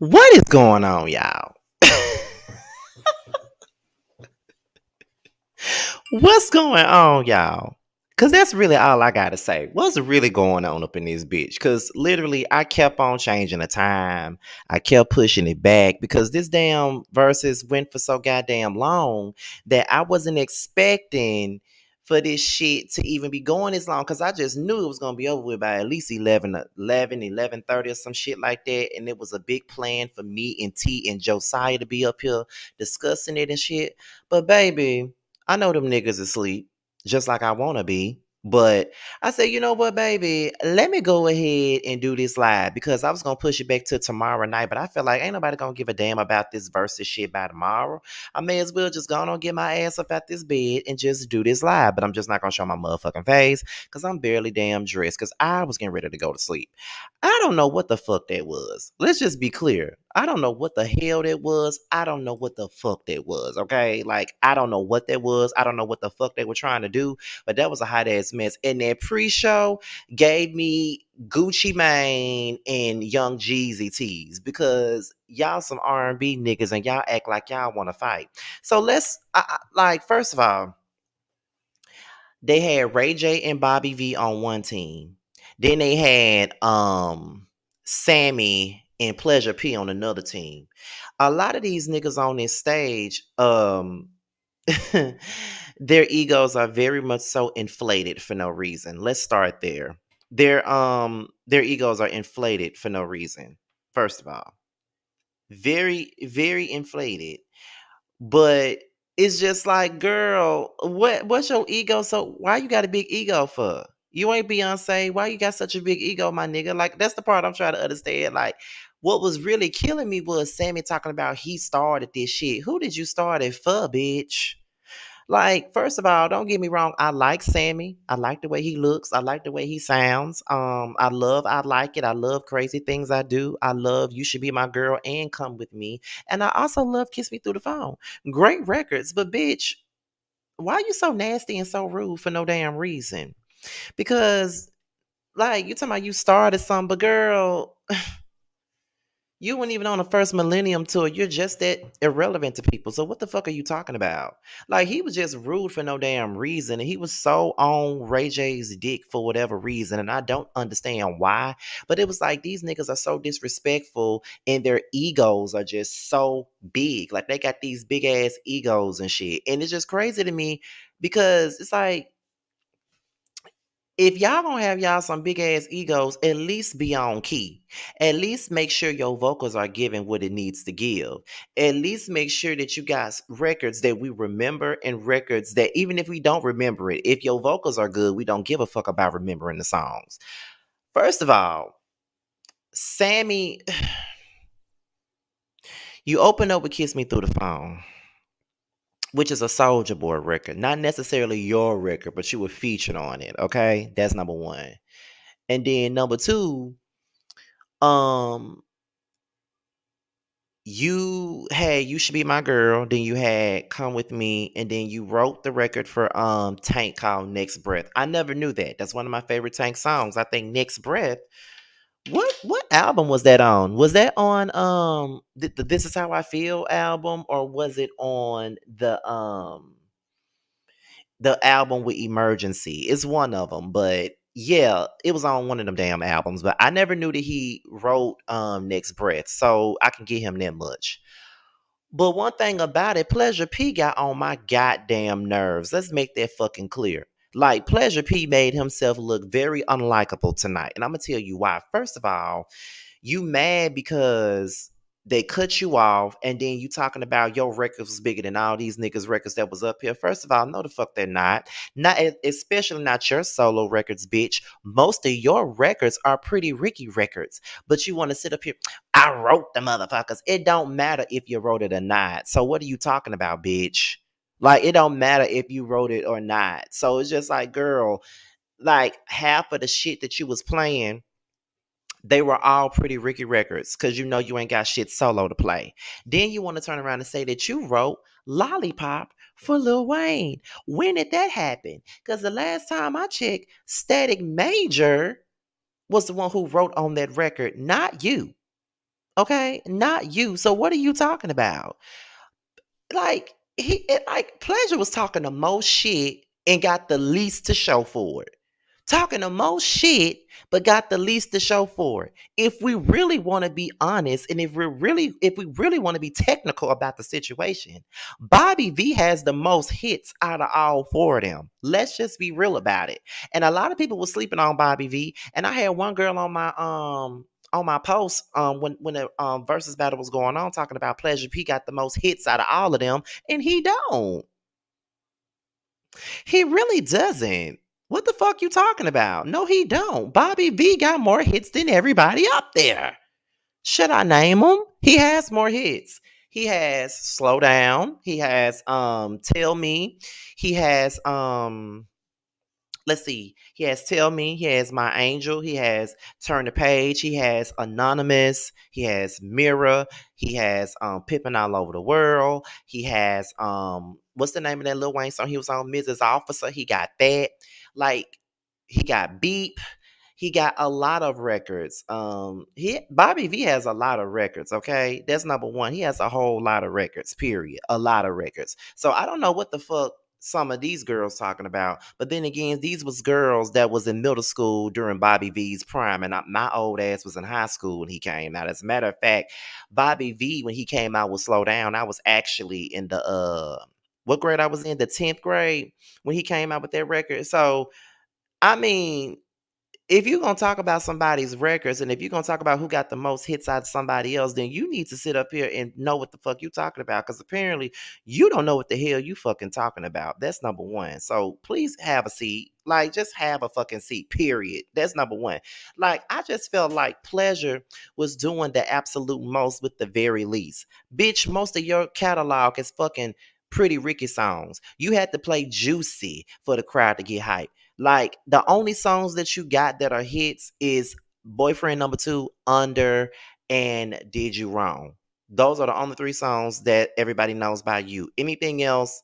What is going on, y'all? What's going on, y'all? Cause that's really all I gotta say. What's really going on up in this bitch? Cause literally I kept on changing the time. I kept pushing it back because this damn verses went for so goddamn long that I wasn't expecting for this shit to even be going this long. Cause I just knew it was gonna be over with by at least 11:30 or some shit like that. And it was a big plan for me and T and Josiah to be up here discussing it and shit. But baby, I know them niggas asleep, just like I wanna be. But I said, you know what, baby? Let me go ahead and do this live because I was gonna push it back to tomorrow night, but I feel like ain't nobody gonna give a damn about this versus shit by tomorrow. I may as well just go on get my ass up out this bed and just do this live. But I'm just not gonna show my motherfucking face because I'm barely damn dressed because I was getting ready to go to sleep. I don't know what the fuck that was. Let's just be clear. I don't know what the hell that was. I don't know what the fuck that was. Okay. Like, I don't know what that was. I don't know what the fuck they were trying to do, but that was a hot ass mess. And that pre show gave me Gucci Mane and Young Jeezy tees because y'all some R&B niggas and y'all act like y'all want to fight. So like, first of all, they had Ray J and Bobby V on one team. Then they had Sammy and Pleasure P on another team. A lot of these niggas on this stage, their egos are very much so inflated for no reason. Let's start there. Their egos are inflated for no reason. First of all, very very inflated. But it's just like, girl, what's your ego? So why you got a big ego for? You ain't Beyonce. Why you got such a big ego, my nigga? Like, that's the part I'm trying to understand. Like, what was really killing me was Sammy talking about he started this shit. Who did you start it for, bitch? Like, first of all, don't get me wrong. I like Sammy. I like the way he looks. I like the way he sounds. I like it. I love Crazy Things I Do. I love You Should Be My Girl and Come With Me. And I also love Kiss Me Through the Phone. Great records, but bitch, why you so nasty and so rude for no damn reason? Because, like, you talking about you started something, but girl, you weren't even on the first Millennium tour. You're just that irrelevant to people. So what the fuck are you talking about? Like, he was just rude for no damn reason, and he was so on Ray J's dick for whatever reason, and I don't understand why. But it was like these niggas are so disrespectful, and their egos are just so big. Like, they got these big ass egos and shit, and it's just crazy to me because it's like, if y'all gonna have y'all some big ass egos, at least be on key. At least make sure your vocals are giving what it needs to give. At least make sure that you got records that we remember and records that even if we don't remember it, if your vocals are good, we don't give a fuck about remembering the songs. First of all, Sammy, you open up with Kiss Me Through the Phone, which is a Soldier Boy record. Not necessarily your record, but you were featured on it. Okay. That's number one. And then number two, um you had You Should Be My Girl, then you had Come With Me, and then you wrote the record for Tank called Next Breath. I never knew that. That's one of my favorite Tank songs. I think Next Breath. What album was that on? Was that on the This Is How I Feel album, or was it on the album with Emergency? It's one of them, but yeah, it was on one of them damn albums. But I never knew that he wrote Next Breath, so I can give him that much. But one thing about it, Pleasure P got on my goddamn nerves. Let's make that fucking clear. Like, Pleasure P made himself look very unlikable tonight. And I'm going to tell you why. First of all, you mad because they cut you off, and then you talking about your records was bigger than all these niggas' records that was up here. First of all, no the fuck they're not. Not especially not your solo records, bitch. Most of your records are Pretty Ricky records. But you want to sit up here, I wrote the motherfuckers. It don't matter if you wrote it or not. So what are you talking about, bitch? Like, it don't matter if you wrote it or not. So it's just like, girl, like half of the shit that you was playing, they were all Pretty Ricky records because you know you ain't got shit solo to play. Then you want to turn around and say that you wrote Lollipop for Lil Wayne. When did that happen? Because the last time I checked, Static Major was the one who wrote on that record, not you. Okay, not you. So what are you talking about? Like Pleasure was talking the most shit and got the least to show for it. Talking the most shit, but got the least to show for it. If we really want to be honest, and if we really want to be technical about the situation, Bobby V has the most hits out of all four of them. Let's just be real about it. And a lot of people were sleeping on Bobby V. And I had one girl on my post when the versus battle was going on talking about Pleasure P got the most hits out of all of them, and he don't. He really doesn't. What the fuck you talking about? No, he don't. Bobby V got more hits than everybody up there. Should I name him? He has more hits. He has Slow Down. He has Tell Me. He has let's see. He has Tell Me. He has My Angel. He has Turn the Page. He has Anonymous. He has Mirror. He has Pippin All Over the World. He has what's the name of that Lil Wayne song? He was on Mrs. Officer. He got that. Like he got Beep. He got a lot of records. Bobby V has a lot of records, okay? That's number one. He has a whole lot of records, period. A lot of records. So I don't know what the fuck some of these girls talking about. But then again, these was girls that was in middle school during Bobby V's prime, and my old ass was in high school when he came out. As a matter of fact, Bobby V when he came out with Slow Down, I was actually in the what grade I was in? The 10th grade when he came out with that record. So I mean, if you're gonna talk about somebody's records and if you're gonna talk about who got the most hits out of somebody else, then you need to sit up here and know what the fuck you talking about. Because apparently you don't know what the hell you fucking talking about. That's number one. So please have a seat. Like just have a fucking seat. Period. That's number one. Like I just felt like Pleasure was doing the absolute most with the very least. Bitch, most of your catalog is fucking Pretty Ricky songs. You had to play Juicy for the crowd to get hyped. Like the only songs that you got that are hits is Boyfriend Number Two, Under, and Did You Wrong. Those are the only three songs that everybody knows by you. Anything else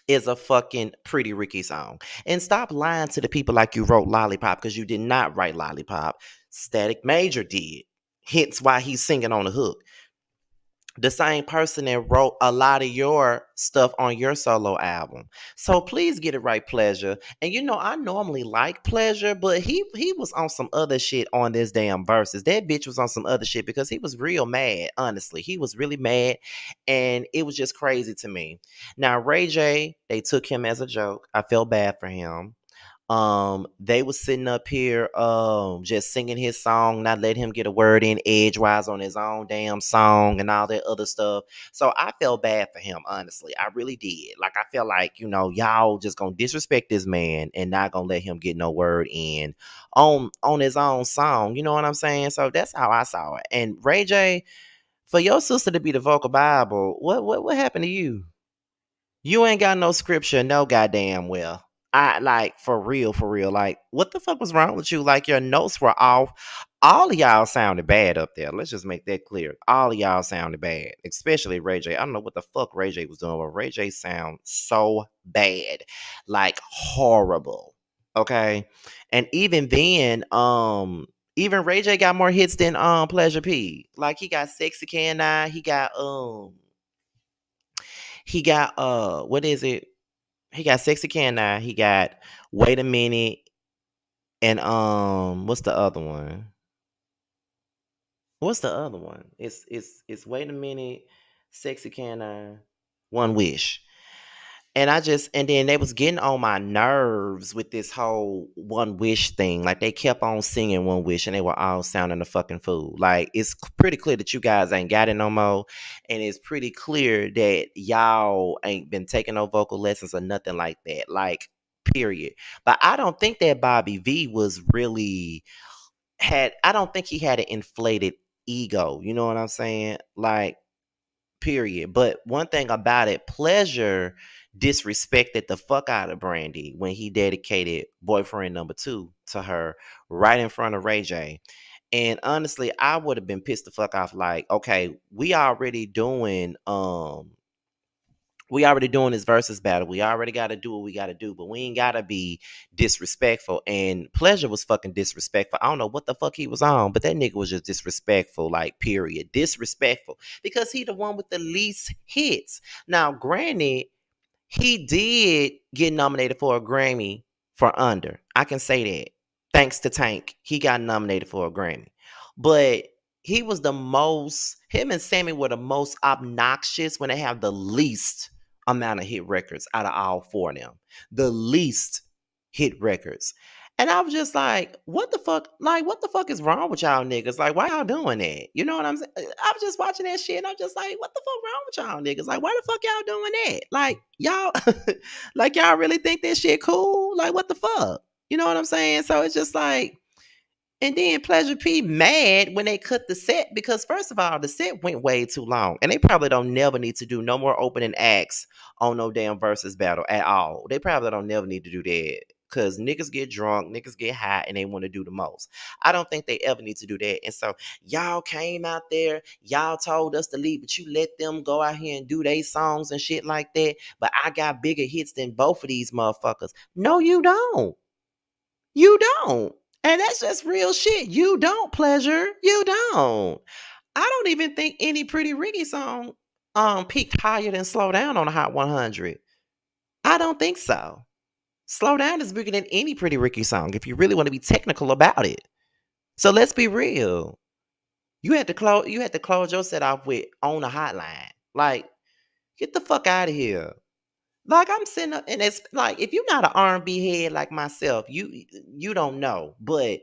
is a fucking Pretty Ricky song. And stop lying to the people like you wrote Lollipop because you did not write Lollipop. Static Major did. Hence why he's singing on the hook, the same person that wrote a lot of your stuff on your solo album. So please get it right, Pleasure. And you know, I normally like Pleasure, but he was on some other shit on this damn verses. That bitch was on some other shit because he was real mad. Honestly, he was really mad, and it was just crazy to me. Now, Ray J, they took him as a joke. I felt bad for him. They was sitting up here just singing his song, not letting him get a word in edgewise on his own damn song and all that other stuff. So I felt bad for him, honestly. I really did. Like I felt like, y'all just gonna disrespect this man and not gonna let him get no word in on his own song. You know what I'm saying? So that's how I saw it. And Ray J, for your sister to be the vocal Bible, what happened to you? You ain't got no scripture, no goddamn well. I like for real. Like, what the fuck was wrong with you? Like, your notes were off. All of y'all sounded bad up there. Let's just make that clear. All of y'all sounded bad, especially Ray J. I don't know what the fuck Ray J was doing, but Ray J sound so bad, like horrible. Okay, and even then, even Ray J got more hits than Pleasure P. Like, he got Sexy Can I. He got what is it? He got Sexy Can I. He got Wait a Minute and what's the other one? What's the other one? It's Wait a Minute, Sexy Can I, One Wish. And then they was getting on my nerves with this whole One Wish thing. Like they kept on singing One Wish and they were all sounding a fucking fool. Like it's pretty clear that you guys ain't got it no more. And it's pretty clear that y'all ain't been taking no vocal lessons or nothing like that. Like, period. But I don't think that Bobby V was really I don't think he had an inflated ego. You know what I'm saying? Like, period. But one thing about it, Pleasure disrespected the fuck out of Brandy when he dedicated Boyfriend Number Two to her right in front of Ray J. And honestly, I would have been pissed the fuck off. Like, okay, we already doing We already doing this versus battle. We already got to do what we got to do, but we ain't got to be disrespectful. And Pleasure was fucking disrespectful. I don't know what the fuck he was on, but that nigga was just disrespectful, like, period. Disrespectful. Because he the one with the least hits. Now, granted, he did get nominated for a Grammy for Under. I can say that. Thanks to Tank, he got nominated for a Grammy. But he was the most, him and Sammy were the most obnoxious when they have the least amount of hit records out of all four of them. The least hit records. And I was just like, what the fuck? Like, what the fuck is wrong with y'all niggas? Like, why y'all doing that? You know what I'm saying? I was just watching that shit and I'm just like, what the fuck wrong with y'all niggas? Like, why the fuck y'all doing that? Like, y'all, like, y'all really think that shit cool? Like, what the fuck? You know what I'm saying? So it's just like, and then Pleasure P mad when they cut the set because first of all, the set went way too long. And they probably don't never need to do no more opening acts on no damn versus battle at all. They probably don't never need to do that. Cause niggas get drunk, niggas get high, and they want to do the most. I don't think they ever need to do that. And so y'all came out there, y'all told us to leave, but you let them go out here and do their songs and shit like that. But I got bigger hits than both of these motherfuckers. No, you don't. You don't. And that's just real shit. You don't, Pleasure. You don't. I don't even think any Pretty Ricky song peaked higher than Slow Down on the Hot 100. I don't think so. Slow Down is bigger than any Pretty Ricky song if you really want to be technical about it. So let's be real. You had to close your set off with On the Hotline. Like, get the fuck out of here. Like I'm sitting up and it's like if you're not an R&B head like myself, you don't know. But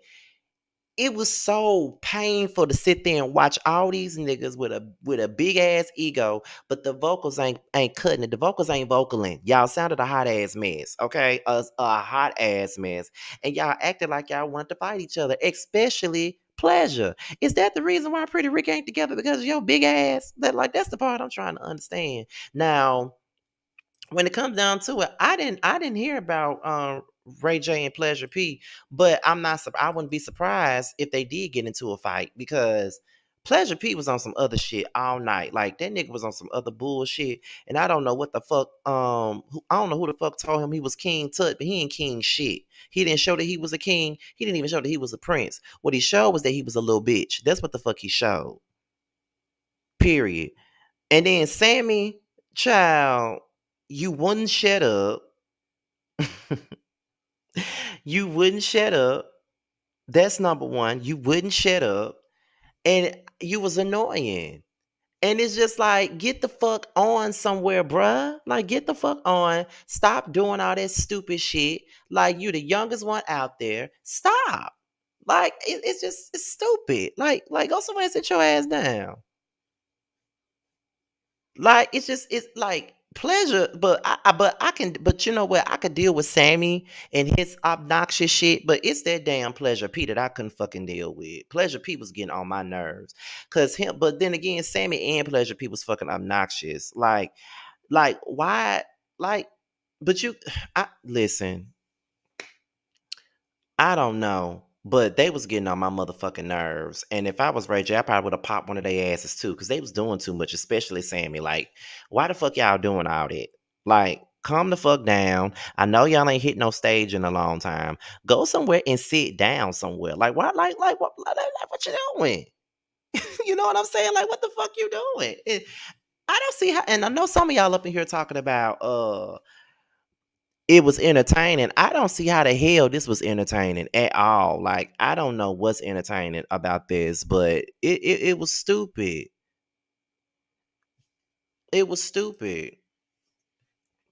it was so painful to sit there and watch all these niggas with a big ass ego, but the vocals ain't cutting it. The vocals ain't vocaling. Y'all sounded a hot ass mess, okay? A hot ass mess, and y'all acted like y'all wanted to fight each other, especially Pleasure. Is that the reason why Pretty Rick ain't together because of your big ass? That's the part I'm trying to understand. Now, when it comes down to it, I didn't hear about Ray J and Pleasure P, but I wouldn't be surprised if they did get into a fight because Pleasure P was on some other shit all night. Like that nigga was on some other bullshit, and I don't know what the fuck. I don't know who the fuck told him he was King Tut, but he ain't king shit. He didn't show that he was a king. He didn't even show that he was a prince. What he showed was that he was a little bitch. That's what the fuck he showed. Period. And then Sammy, child, you wouldn't shut up. You wouldn't shut up. That's number one. You wouldn't shut up. And you was annoying. And it's just like, get the fuck on somewhere, bruh. Like, get the fuck on. Stop doing all that stupid shit. Like, you the youngest one out there. Stop. Like, it's stupid. Like, go somewhere and sit your ass down. Like it's like Pleasure, but you know what? I could deal with Sammy and his obnoxious shit, but it's that damn Pleasure P that I couldn't fucking deal with. Pleasure P was getting on my nerves. But then again, Sammy and Pleasure P was fucking obnoxious. Like why like but you I listen, I don't know. But they was getting on my motherfucking nerves. And if I was Ray J, I probably would have popped one of their asses too. Cause they was doing too much, especially Sammy. Like, why the fuck y'all doing all that? Like, calm the fuck down. I know y'all ain't hit no stage in a long time. Go somewhere and sit down somewhere. Like, why what you doing? You know what I'm saying? Like, what the fuck you doing? I don't see how, and I know some of y'all up in here talking about it was entertaining. I don't see how the hell this was entertaining at all. Like, I don't know what's entertaining about this, but it was stupid. It was stupid.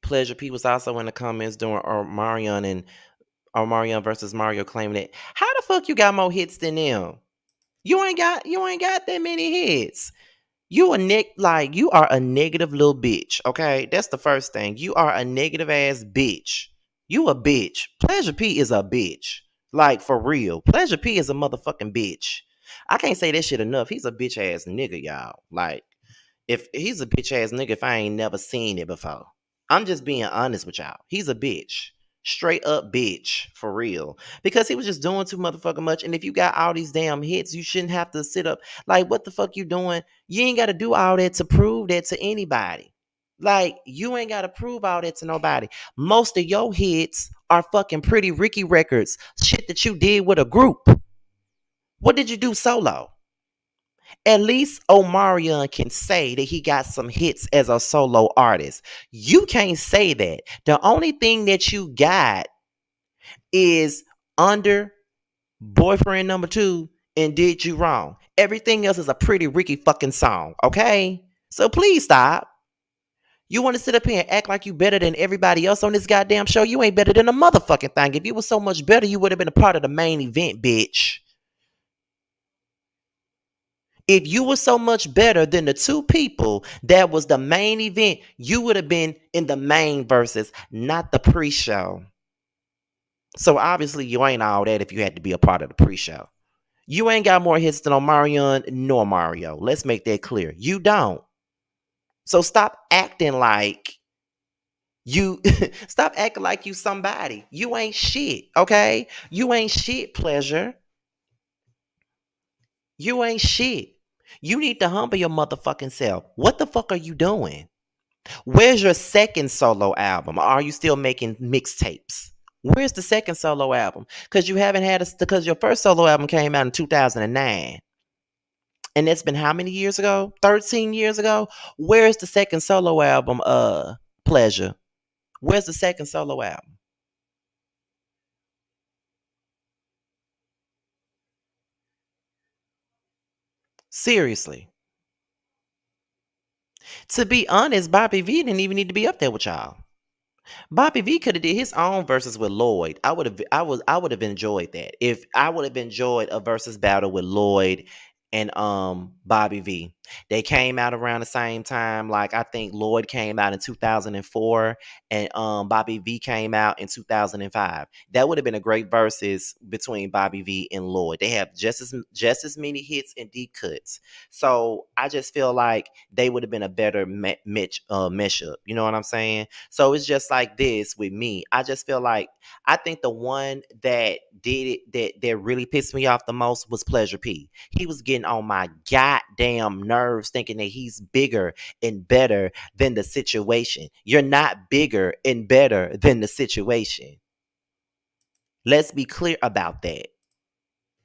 Pleasure P was also in the comments doing Omarion versus Mario claiming it. How the fuck you got more hits than them? You ain't got that many hits. You are a negative little bitch. Okay, that's the first thing. You are a negative ass bitch. You a bitch. Pleasure P is a bitch. Like for real. Pleasure P is a motherfucking bitch. I can't say that shit enough. He's a bitch ass nigga, y'all. Like if he's a bitch ass nigga, if I ain't never seen it before. I'm just being honest with y'all. He's a bitch. Straight up bitch. For real. Because he was just doing too motherfucking much. And if you got all these damn hits, you shouldn't have to sit up. Like, what the fuck you doing? You ain't gotta do all that to prove that to anybody. Like, you ain't gotta prove all that to nobody. Most of your hits are fucking Pretty Ricky records, shit that you did with a group. What did you do solo? At least Omarion can say that he got some hits as a solo artist. You can't say that. The only thing that you got is Under, Boyfriend Number Two, and Did You Wrong. Everything else is a Pretty Ricky fucking song, okay? So please stop. You want to sit up here and act like you better than everybody else on this goddamn show? You ain't better than a motherfucking thing. If you was so much better, you would have been a part of the main event, bitch. If you were so much better than the two people that was the main event, you would have been in the main verses, not the pre-show. So obviously you ain't all that if you had to be a part of the pre-show. You ain't got more hits than Omarion nor Mario. Let's make that clear. You don't. So stop acting like you stop acting like you somebody. You ain't shit, okay? You ain't shit, Pleasure. You ain't shit. You need to humble your motherfucking self. What the fuck are you doing? Where's your second solo album? Are you still making mixtapes? Where's the second solo album? Because you haven't had a because your first solo album came out in 2009. And that's been how many years ago? 13 years ago? Where's the second solo album, Pleasure? Where's the second solo album? Seriously. To be honest, Bobby V didn't even need to be up there with y'all. Bobby V could have did his own verses with Lloyd. I would have enjoyed that. If I would have enjoyed a versus battle with Lloyd and Bobby V. They came out around the same time. Like, I think Lloyd came out in 2004 and Bobby V came out in 2005. That would have been a great versus between Bobby V and Lloyd. They have just as many hits and deep cuts. So I just feel like they would have been a better mesh up. You know what I'm saying? So it's just like this with me. I just feel like I think the one that did it that really pissed me off the most was Pleasure P. He was getting on my goddamn nerves thinking that he's bigger and better than the situation. You're not bigger and better than the situation. Let's be clear about that.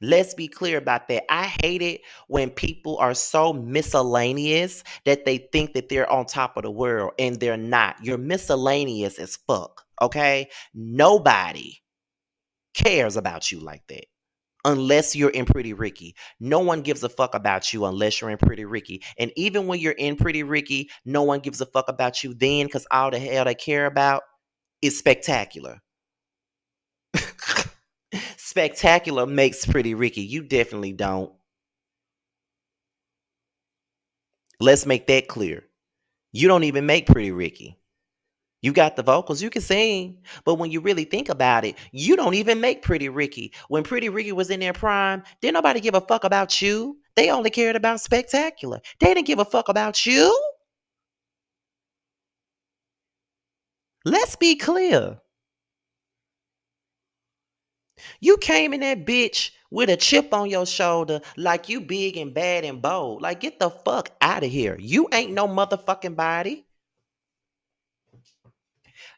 Let's be clear about that. I hate it when people are so miscellaneous that they think that they're on top of the world and they're not. You're miscellaneous as fuck, okay? Nobody cares about you like that unless you're in Pretty Ricky. No one gives a fuck about you unless you're in Pretty Ricky. And even when you're in Pretty Ricky, no one gives a fuck about you then because all the hell they care about is spectacular. Spectacular makes Pretty Ricky. You definitely don't. Let's make that clear. You don't even make Pretty Ricky. You got the vocals, you can sing, but when you really think about it, you don't even make Pretty Ricky. When Pretty Ricky was in their prime, didn't nobody give a fuck about you. They only cared about Spectacular. They didn't give a fuck about you. Let's be clear. You came in that bitch with a chip on your shoulder like you big and bad and bold. Like, get the fuck out of here. You ain't no motherfucking body.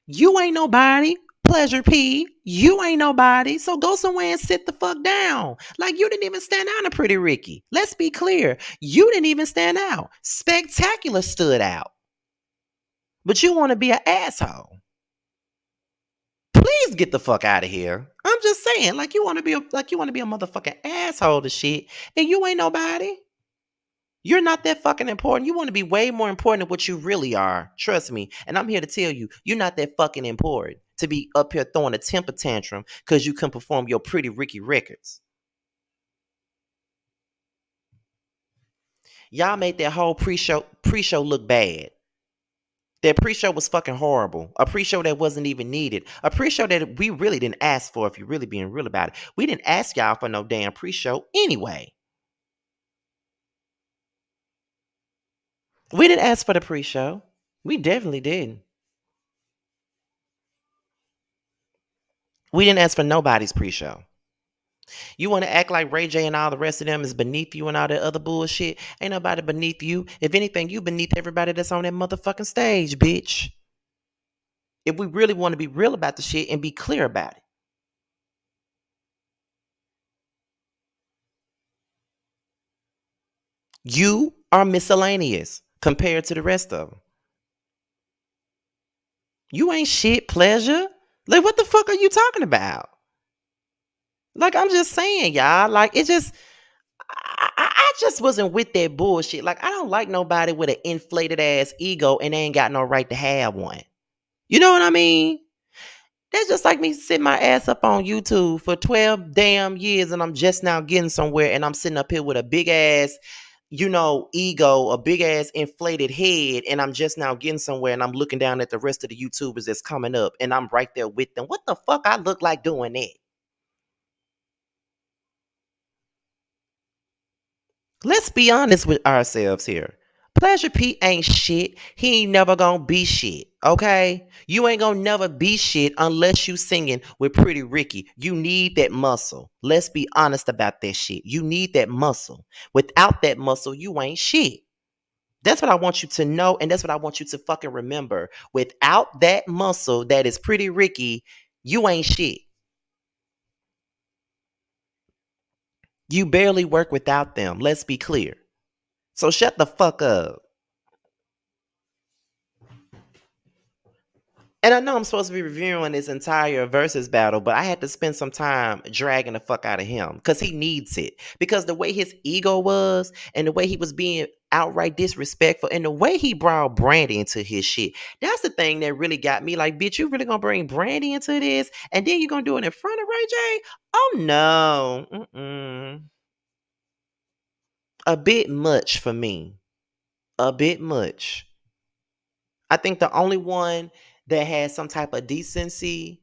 You ain't nobody. Pleasure P. You ain't nobody. So go somewhere and sit the fuck down. Like, you didn't even stand out in Pretty Ricky. Let's be clear. You didn't even stand out. Spectacular stood out. But you want to be an asshole. Please get the fuck out of here. I'm just saying, like, you want to be a motherfucking asshole to shit, and you ain't nobody. You're not that fucking important. You want to be way more important than what you really are. Trust me. And I'm here to tell you, you're not that fucking important to be up here throwing a temper tantrum because you can perform your Pretty Ricky records. Y'all made that whole pre-show look bad. That pre-show was fucking horrible. A pre-show that wasn't even needed. A pre-show that we really didn't ask for, if you're really being real about it. We didn't ask y'all for no damn pre-show anyway. We didn't ask for the pre-show. We definitely didn't. We didn't ask for nobody's pre-show. You want to act like Ray J and all the rest of them is beneath you and all that other bullshit? Ain't nobody beneath you. If anything, you beneath everybody that's on that motherfucking stage, bitch. If we really want to be real about the shit and be clear about it. You are miscellaneous compared to the rest of them. You ain't shit, pleasure. Like, what the fuck are you talking about? Like, I'm just saying, y'all. Like, it just, I just wasn't with that bullshit. Like, I don't like nobody with an inflated ass ego and they ain't got no right to have one. You know what I mean? That's just like me sitting my ass up on YouTube for 12 damn years and I'm just now getting somewhere and I'm sitting up here with a big ass, ego, a big ass inflated head, and I'm just now getting somewhere and I'm looking down at the rest of the YouTubers that's coming up and I'm right there with them. What the fuck I look like doing that? Let's be honest with ourselves here. Pleasure P ain't shit. He ain't never gonna be shit. Okay? You ain't gonna never be shit unless you singing with Pretty Ricky. You need that muscle. Let's be honest about that shit. You need that muscle. Without that muscle, you ain't shit. That's what I want you to know, and that's what I want you to fucking remember. Without that muscle that is Pretty Ricky, you ain't shit. You barely work without them. Let's be clear. So shut the fuck up. And I know I'm supposed to be reviewing this entire versus battle, but I had to spend some time dragging the fuck out of him because he needs it. Because the way his ego was and the way he was being outright disrespectful and the way he brought Brandy into his shit, that's the thing that really got me like, bitch, you really gonna bring Brandy into this? And then you gonna do it in front of Ray J? Oh no. Mm-mm. A bit much for me. A bit much. I think the only one that had some type of decency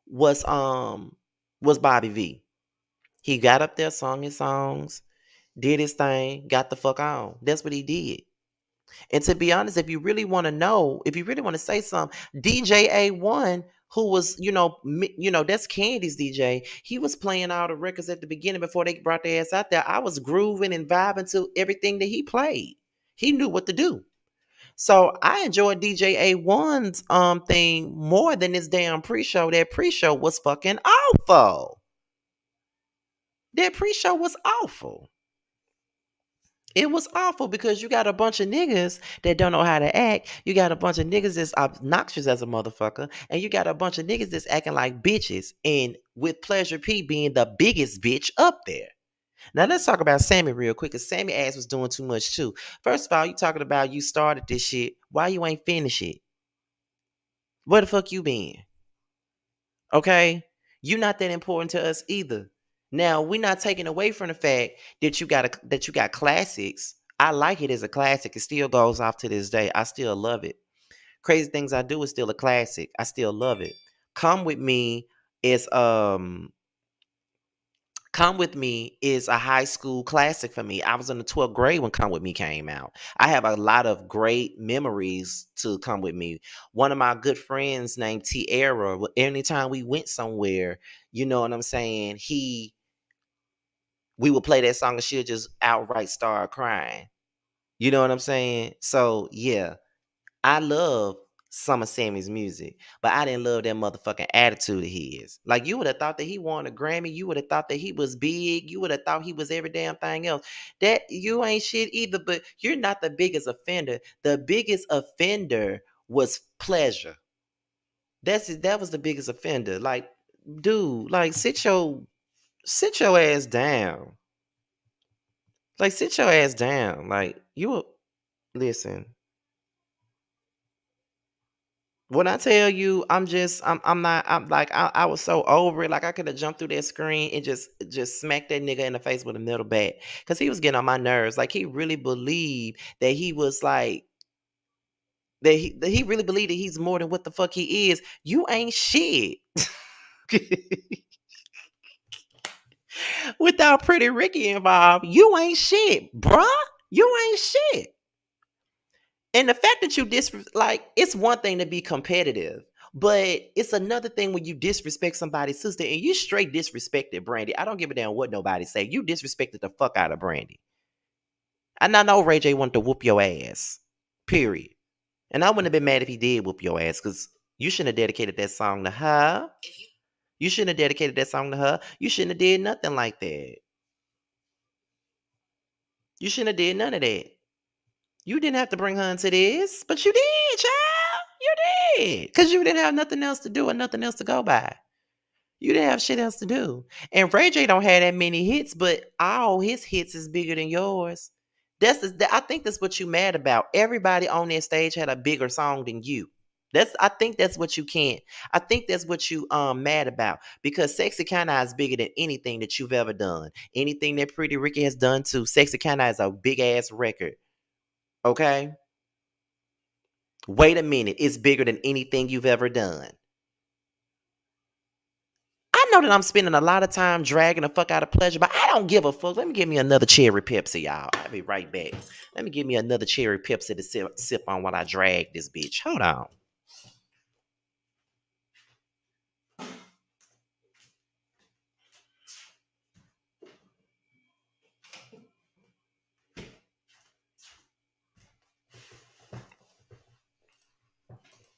was um was Bobby V. He got up there, sung his songs, did his thing, got the fuck on. That's what he did. And to be honest, if you really want to know, if you really want to say something, DJ A1, who was, that's Candy's DJ. He was playing all the records at the beginning before they brought their ass out there. I was grooving and vibing to everything that he played. He knew what to do. So I enjoyed DJ A1's thing more than this damn pre-show. That pre-show was fucking awful. That pre-show was awful. It was awful because you got a bunch of niggas that don't know how to act. You got a bunch of niggas that's obnoxious as a motherfucker. And you got a bunch of niggas that's acting like bitches. And with Pleasure P being the biggest bitch up there. Now let's talk about Sammy real quick, because Sammy ass was doing too much too. First of all, you talking about you started this shit. Why you ain't finish it? Where the fuck you been? Okay? You not that important to us either. Now, we're not taking away from the fact that you got classics. I like it as a classic. It still goes off to this day. I still love it. Crazy Things I Do is still a classic. I still love it. Come with Me is Come With Me is a high school classic for me. I was in the 12th grade when Come With Me came out. I have a lot of great memories to Come With Me. One of my good friends named Tierra, anytime we went somewhere, you know what I'm saying, we would play that song and she'll just outright start crying. You know what I'm saying? So yeah, I love some of Sammy's music, but I didn't love that motherfucking attitude of his. Like, you would have thought that he won a Grammy. You would have thought that he was big. You would have thought he was every damn thing else. That you ain't shit either, but you're not the biggest offender. The biggest offender was Pleasure. That was the biggest offender. Like, dude, like sit your ass down. Like, sit your ass down. Like, listen. When I tell you, I'm not, I'm like, I was so over it. Like, I could have jumped through that screen and just smacked that nigga in the face with a metal bat. Cause he was getting on my nerves. Like, he really believed that he was like, that he really believed that he's more than what the fuck he is. You ain't shit. Without Pretty Ricky involved, you ain't shit, bruh. You ain't shit. And the fact that you like, it's one thing to be competitive, But it's another thing when you disrespect somebody's sister and you straight disrespected Brandy. I don't give a damn what nobody say. You disrespected the fuck out of Brandy. And I know Ray J wanted to whoop your ass. Period. And I wouldn't have been mad if he did whoop your ass because you shouldn't have dedicated that song to her. You shouldn't have dedicated that song to her. You shouldn't have did nothing like that. You shouldn't have did none of that. You didn't have to bring her into this, but you did, child. You did. Because you didn't have nothing else to do and nothing else to go by. You didn't have shit else to do. And Ray J don't have that many hits, but all his hits is bigger than yours. I think that's what you mad about. Everybody on that stage had a bigger song than you. I think that's what you can't. I think that's what you mad about. Because Sexy Kinda is bigger than anything that you've ever done. Anything that Pretty Ricky has done too. Sexy Kinda is a big ass record. Okay? Wait a minute. It's bigger than anything you've ever done. I know that I'm spending a lot of time dragging the fuck out of pleasure, but I don't give a fuck. Let me give me another cherry Pepsi, y'all. I'll be right back. Let me give me another cherry Pepsi to sip on while I drag this bitch. Hold on.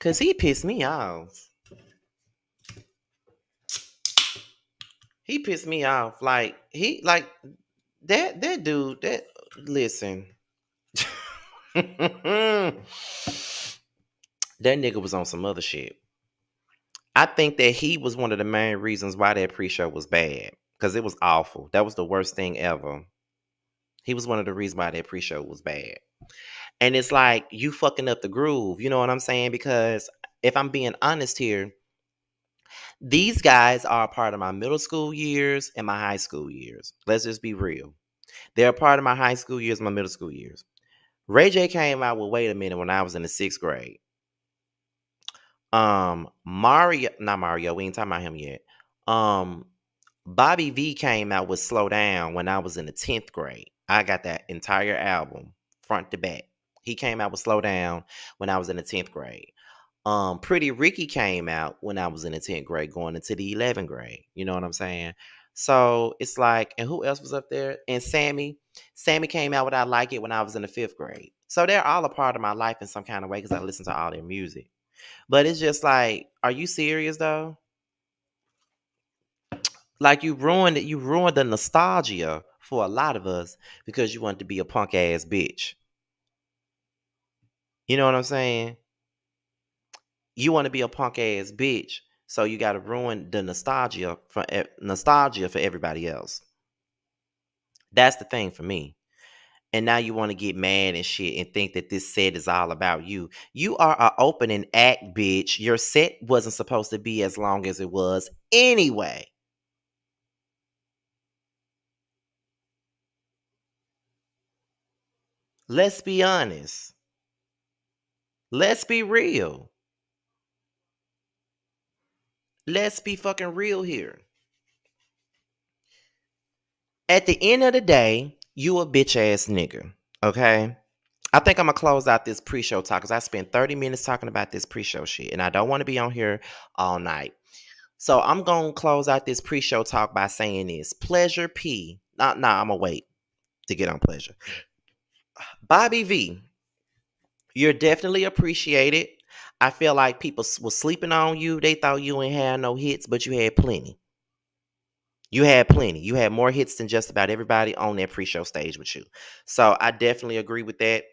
Cause he pissed me off. He pissed me off. That dude, that listen. that nigga was on some other shit. I think that he was one of the main reasons why that pre-show was bad. Because it was awful. That was the worst thing ever. He was one of the reasons why that pre-show was bad. And it's like you fucking up the groove. You know what I'm saying? Because if I'm being honest here, these guys are a part of my middle school years and my high school years. Let's just be real. They're a part of my high school years, my middle school years. Ray J came out with Wait a Minute when I was in the 6th grade. Mario, not Mario, we ain't talking about him yet. Um, Bobby V came out with Slow Down when I was in the 10th grade. I got that entire album front to back. He came out with Slow Down when I was in the 10th grade. Pretty Ricky came out when I was in the 10th grade going into the 11th grade. You know what I'm saying? So it's like, and who else was up there? And Sammy. Sammy came out with I Like It when I was in the 5th grade. So they're all a part of my life in some kind of way because I listen to all their music. But it's just like, are you serious though? Like you ruined the nostalgia for a lot of us because you wanted to be a punk ass bitch. You know what I'm saying? You want to be a punk ass bitch, so you got to ruin the nostalgia for everybody else. That's the thing for me. And now you want to get mad and shit and think that this set is all about you. You are an opening act, bitch. Your set wasn't supposed to be as long as it was anyway. Let's be honest. Let's be real. Let's be fucking real here. At the end of the day, you a bitch ass nigga. Okay? I think I'm gonna close out this pre-show talk because I spent 30 minutes talking about this pre-show shit, and I don't want to be on here all night. So I'm gonna close out this pre-show talk by saying this: Pleasure P. Nah, I'm gonna wait to get on Pleasure. Bobby V, you're definitely appreciated. I feel like people was sleeping on you. They thought you ain't had no hits, but you had plenty. You had plenty. You had more hits than just about everybody on that pre-show stage with you. So I definitely agree with that.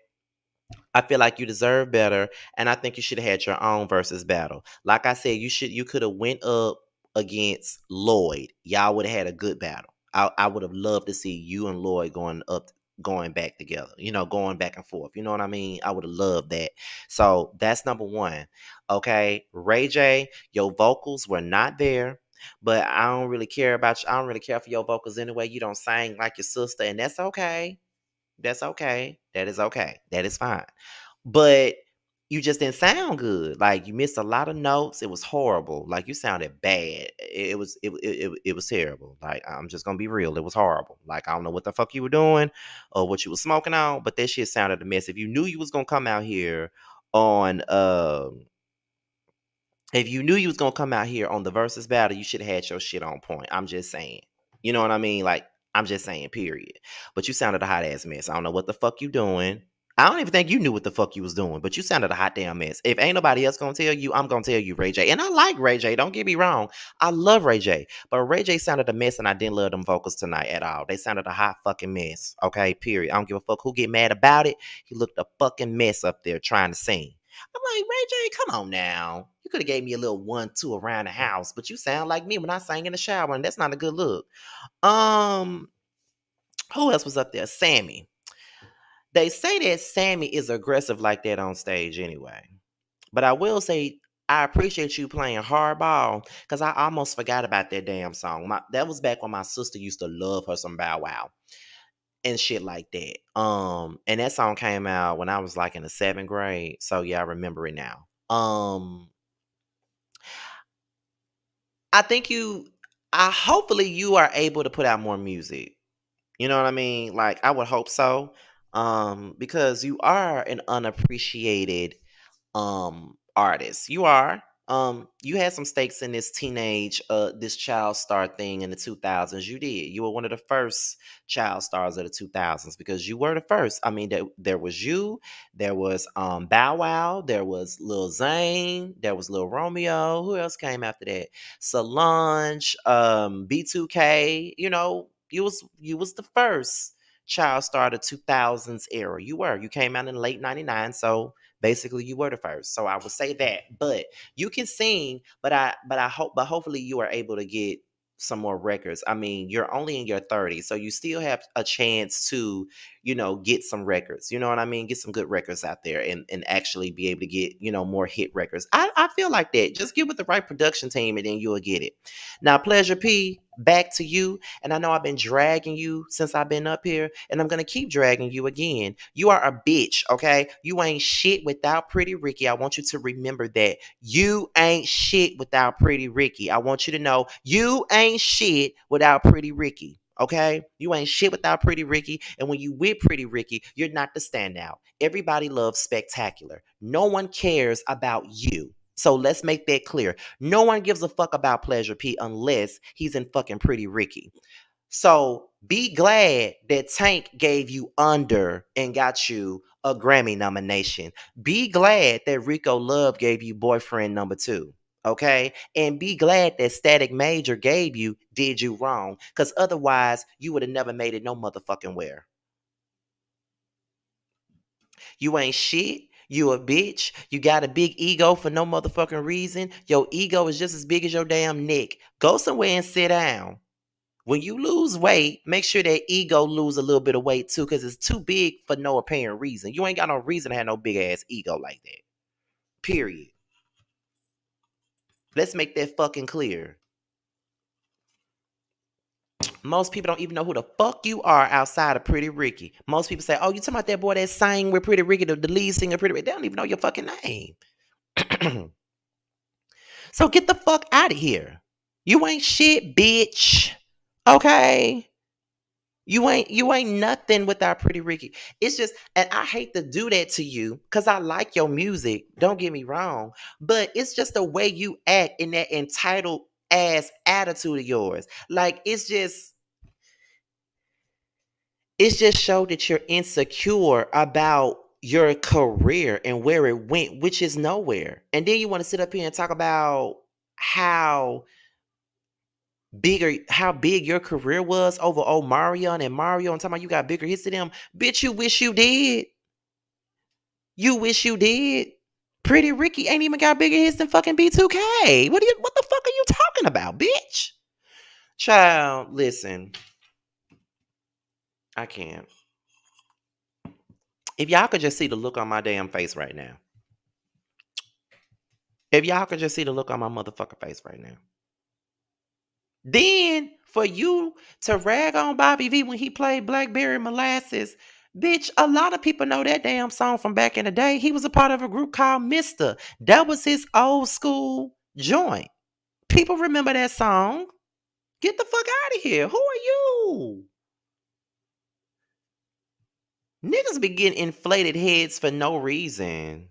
I feel like you deserve better, and I think you should have had your own versus battle. Like I said, you could have went up against Lloyd. Y'all would have had a good battle. I would have loved to see you and Lloyd going back together. You know, going back and forth. You know what I mean? I would have loved that. So that's number one. Okay, Ray J, your vocals were not there. But I don't really care about you. I don't really care for your vocals anyway. You don't sing like your sister, and that's okay. That's okay. That is okay. That is fine. But you just didn't sound good. Like you missed a lot of notes. It was horrible. Like you sounded bad. It was terrible. Like I'm just gonna be real. It was horrible. Like I don't know what the fuck you were doing or what you was smoking on, but that shit sounded a mess. If you knew you was gonna come out here on If you knew you was gonna come out here on the versus battle, you should have had your shit on point. I'm just saying. You know what I mean? Like, I'm just saying, period. But you sounded a hot ass mess. I don't know what the fuck you doing. I don't even think you knew what the fuck you was doing, but you sounded a hot damn mess. If ain't nobody else gonna tell you, I'm gonna tell you, Ray J. And I like Ray J. Don't get me wrong. I love Ray J. But Ray J sounded a mess, and I didn't love them vocals tonight at all. They sounded a hot fucking mess. Okay, period. I don't give a fuck who get mad about it. He looked a fucking mess up there trying to sing. I'm like, Ray J, come on now. You could have gave me a little 1-2 around the house, but you sound like me when I sang in the shower, and that's not a good look. Um, who else was up there? Sammy. They say that Sammy is aggressive like that on stage anyway. But I will say I appreciate you playing hardball because I almost forgot about that damn song. That was back when my sister used to love her some Bow Wow and shit like that. And that song came out when I was like in the 7th grade. So yeah, I remember it now. I think I hopefully you are able to put out more music. You know what I mean? Like I would hope so. Because you are an unappreciated artist. You are. You had some stakes in this child star thing in the 2000s. You did. You were one of the first child stars of the 2000s because you were the first. I mean, there was you, there was Bow Wow, there was Lil Zane, there was Lil Romeo. Who else came after that? Solange, B2K. You was the first child star of the 2000s era. You were. You came out in late 99, so basically you were the first. So I would say that. But you can sing, but hopefully you are able to get some more records. I mean, you're only in your 30s, so you still have a chance to, get some records. You know what I mean? Get some good records out there and actually be able to get, more hit records. I feel like that. Just get with the right production team and then you'll get it. Now, Pleasure P, back to you. And I know I've been dragging you since I've been up here, and I'm gonna keep dragging you again. You are a bitch, okay? You ain't shit without Pretty Ricky. I want you to remember that. You ain't shit without Pretty Ricky. I want you to know you ain't shit without Pretty Ricky. Okay? You ain't shit without Pretty Ricky. And when you with Pretty Ricky, you're not the standout. Everybody loves spectacular. No one cares about you. So let's make that clear. No one gives a fuck about Pleasure P unless he's in fucking Pretty Ricky. So be glad that Tank gave you Under and got you a Grammy nomination. Be glad that Rico Love gave you Boyfriend Number 2. Okay? And be glad that Static Major gave you Did You Wrong. Because otherwise, you would have never made it no motherfucking where. You ain't shit. You a bitch. You got a big ego for no motherfucking reason. Your ego is just as big as your damn neck. Go somewhere and sit down. When you lose weight, make sure that ego lose a little bit of weight too, because it's too big for no apparent reason. You ain't got no reason to have no big ass ego like that. Period. Let's make that fucking clear. Most people don't even know who the fuck you are outside of Pretty Ricky. Most people say, "Oh, you talking about that boy that sang with Pretty Ricky, the lead singer, Pretty Ricky?" They don't even know your fucking name. So get the fuck out of here. You ain't shit, bitch. Okay. You ain't nothing without Pretty Ricky. It's just, and I hate to do that to you because I like your music. Don't get me wrong, but it's just the way you act in that entitled ass attitude of yours. Like it's just show that you're insecure about your career and where it went, which is nowhere. And then you want to sit up here and talk about how how big your career was over Omarion and Mario and talking about you got bigger hits than them. Bitch, you wish you did. You wish you did. Pretty Ricky ain't even got bigger hits than fucking B2K. What the fuck are you talking about, bitch? Child, listen. I can't. If y'all could just see the look on my damn face right now. If y'all could just see the look on my motherfucking face right now. Then for you to rag on Bobby V when he played Blackberry Molasses, bitch, a lot of people know that damn song from back in the day. He was a part of a group called Mister. That was his old school joint. People remember that song. Get the fuck out of here. Who are you? Niggas be getting inflated heads for no reason.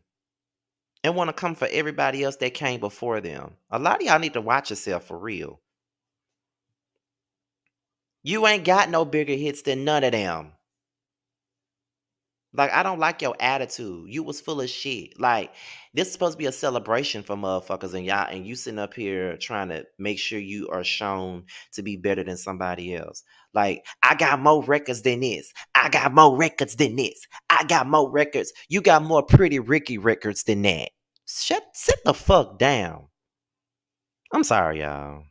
and want to come for everybody else that came before them. A lot of y'all need to watch yourself for real. You ain't got no bigger hits than none of them. Like, I don't like your attitude. You was full of shit. Like, this is supposed to be a celebration for motherfuckers, and y'all, and you sitting up here trying to make sure you are shown to be better than somebody else. Like, I got more records than this. I got more records than this. I got more records. You got more Pretty Ricky records than that. Sit the fuck down. I'm sorry, y'all.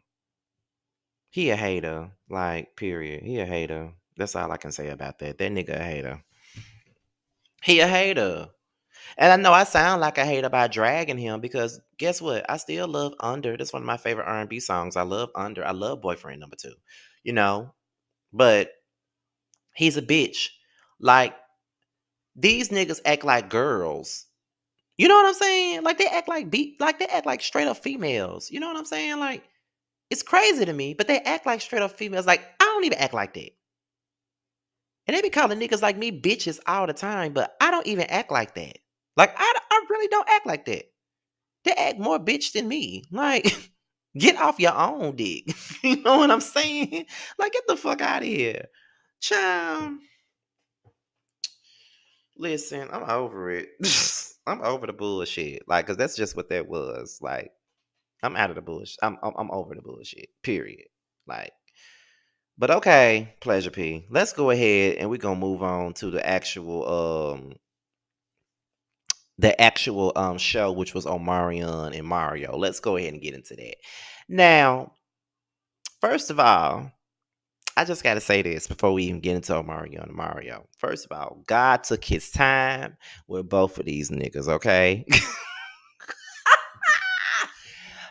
He a hater. Like, period. He a hater. That's all I can say about that. That nigga a hater. He a hater. And I know I sound like a hater by dragging him because guess what? I still love Under. That's one of my favorite R&B songs. I love Under. I love Boyfriend Number Two. You know, but he's a bitch. Like, these niggas act like girls. You know what I'm saying? Like, they act like they act like straight up females. You know what I'm saying? Like, it's crazy to me, but they act like straight up females. Like, I don't even act like that. And they be calling niggas like me bitches all the time, but I don't even act like that. Like, I really don't act like that. They act more bitch than me. Like, get off your own dick. You know what I'm saying? Like, get the fuck out of here. Child, listen, I'm over it. I'm over the bullshit. Like, cause that's just what that was. Like, I'm out of the bullshit. I'm over the bullshit. Period. Like, but okay, Pleasure P. Let's go ahead and we're gonna move on to the actual show, which was Omarion and Mario. Let's go ahead and get into that. Now, first of all, I just gotta say this before we even get into Omarion and Mario. First of all, God took his time with both of these niggas, okay?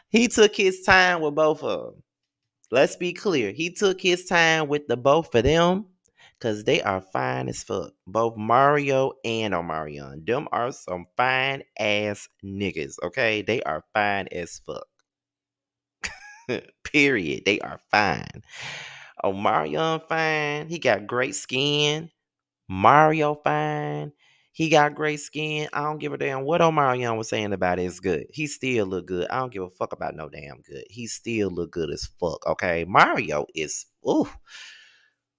He took his time with both of them. Let's be clear. He took his time with the both of them because they are fine as fuck. Both Mario and Omarion. Them are some fine ass niggas, okay? They are fine as fuck. Period. They are fine. Omarion fine. He got great skin. Mario fine. He got great skin. I don't give a damn what Omarion was saying about it. It's good. He still look good. I don't give a fuck about no damn good. He still look good as fuck. Okay. Mario is ooh.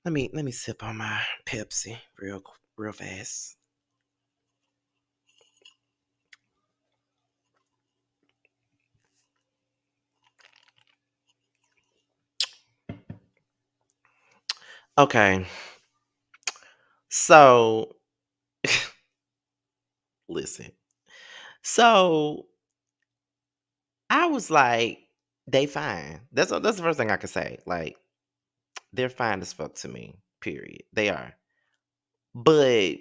Let me sip on my Pepsi real fast. Okay. So listen. So I was like, they fine. That's the first thing I could say. Like, they're fine as fuck to me. Period. They are. But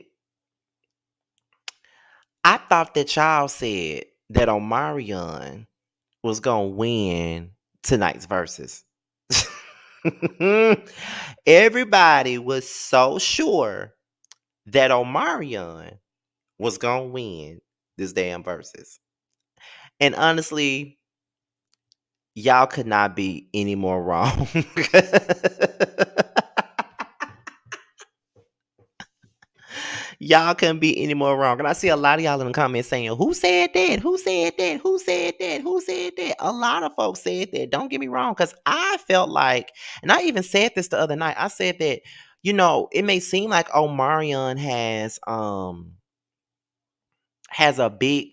I thought that y'all said that Omarion was gonna win tonight's verses. Everybody was so sure that Omarion was gonna win this damn verses. And honestly, y'all could not be any more wrong. Y'all couldn't be any more wrong. And I see a lot of y'all in the comments saying, who said that? Who said that? Who said that? Who said that? A lot of folks said that. Don't get me wrong, because I felt like, and I even said this the other night. I said that, it may seem like Omarion has a big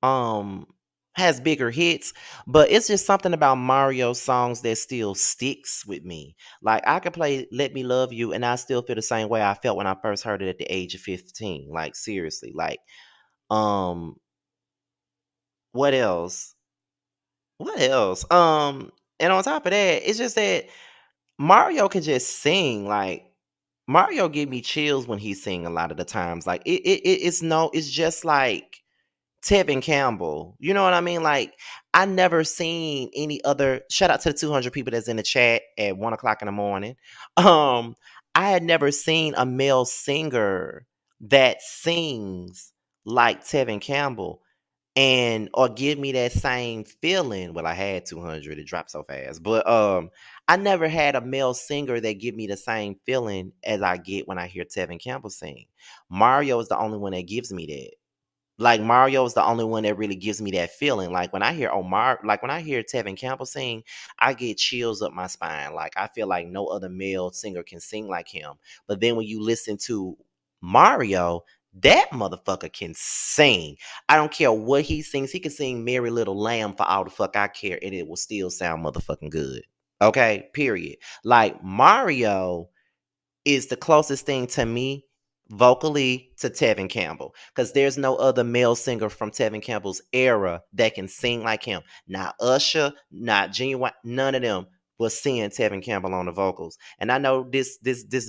um has bigger hits, but it's just something about Mario's songs that still sticks with me. Like, I could play Let Me Love You and I still feel the same way I felt when I first heard it at the age of 15. Like, seriously. Like, um what else? What else? And on top of that, it's just that Mario can just sing. Like, Mario give me chills when he sing a lot of the times. Like, it's just like Tevin Campbell. You know what I mean? Like, I never seen any other. Shout out to the 200 people that's in the chat at 1 o'clock in the morning. Um, I had never seen a male singer that sings like Tevin Campbell and or give me that same feeling. Well, I had 200. It dropped so fast, but I never had a male singer that give me the same feeling as I get when I hear Tevin Campbell sing. Mario is the only one that gives me that. Like Mario is the only one that really gives me that feeling. Like when I hear like when I hear Tevin Campbell sing, I get chills up my spine. Like I feel like no other male singer can sing like him. But then when you listen to Mario, that motherfucker can sing. I don't care what he sings. He can sing Merry Little Lamb for all the fuck I care, and it will still sound motherfucking good. Okay, period. Like Mario is the closest thing to me vocally to Tevin Campbell, because there's no other male singer from Tevin Campbell's era that can sing like him. Not Usher, not Genuine, none of them was seeing Tevin Campbell on the vocals. And I know this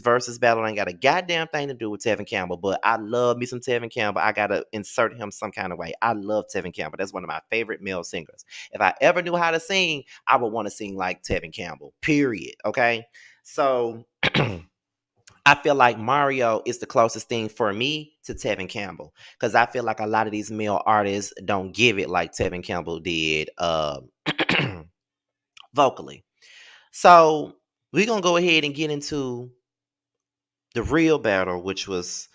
versus battle ain't got a goddamn thing to do with Tevin Campbell, but I love me some Tevin Campbell. I gotta insert him some kind of way. I love Tevin Campbell. That's one of my favorite male singers. If I ever knew how to sing, I would want to sing like Tevin Campbell. Period. Okay. So I feel like Mario is the closest thing for me to Tevin Campbell, because I feel like a lot of these male artists don't give it like Tevin Campbell did vocally. So we're gonna go ahead and get into the real battle, which was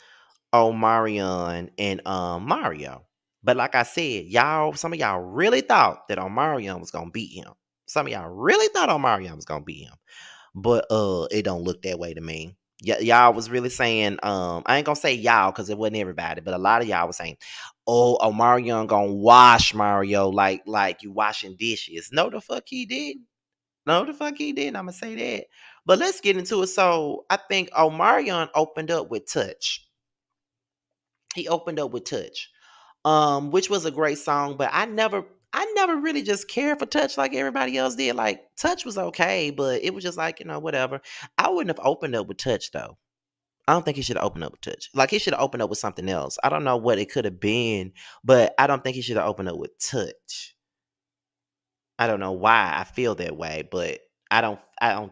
Omarion and Mario. But like I said, some of y'all really thought that Omarion was gonna beat him. Some of y'all really thought Omarion was gonna beat him. But it don't look that way to me. Y'all was really saying, I ain't gonna say y'all because it wasn't everybody, but a lot of y'all was saying, oh, Mario gonna wash Mario like you washing dishes. No, the fuck he didn't. No, the fuck he didn't. I'm gonna say that. But let's get into it. So I think Omarion opened up with Touch. He opened up with Touch, which was a great song, but I never really just cared for Touch like everybody else did. Like Touch was okay, but it was just like, whatever. I wouldn't have opened up with Touch though. I don't think he should have opened up with Touch. Like he should have opened up with something else. I don't know what it could have been, but I don't think he should have opened up with Touch. I don't know why I feel that way, but I don't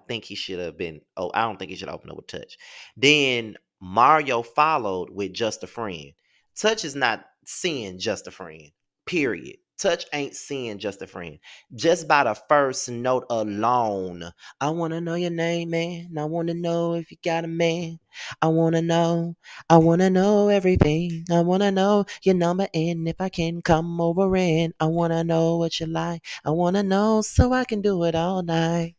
think he should have been. Oh, I don't think he should open up with Touch. Then Mario followed with Just a Friend. Touch is not seeing Just a Friend. Period. Touch ain't seeing Just a Friend. Just by the first note alone, I wanna know your name, man. I wanna know if you got a man. I wanna know. I wanna know everything. I wanna know your number and if I can come over and I wanna know what you like. I wanna know so I can do it all night.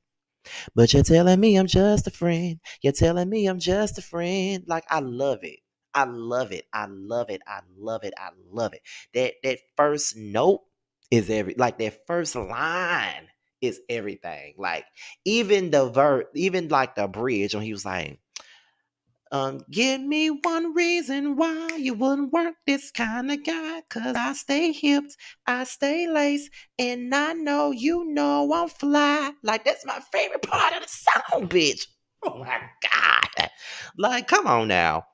But you're telling me I'm just a friend. You're telling me I'm just a friend. Like I love it. I love it. I love it. I love it. I love it. That first note is like that first line is everything. Like even even like the bridge when he was like, give me one reason why you wouldn't work this kind of guy. Cause I stay hipped, I stay laced, and I know you know I'm fly. Like, that's my favorite part of the song, bitch. Oh my God. Like, come on now.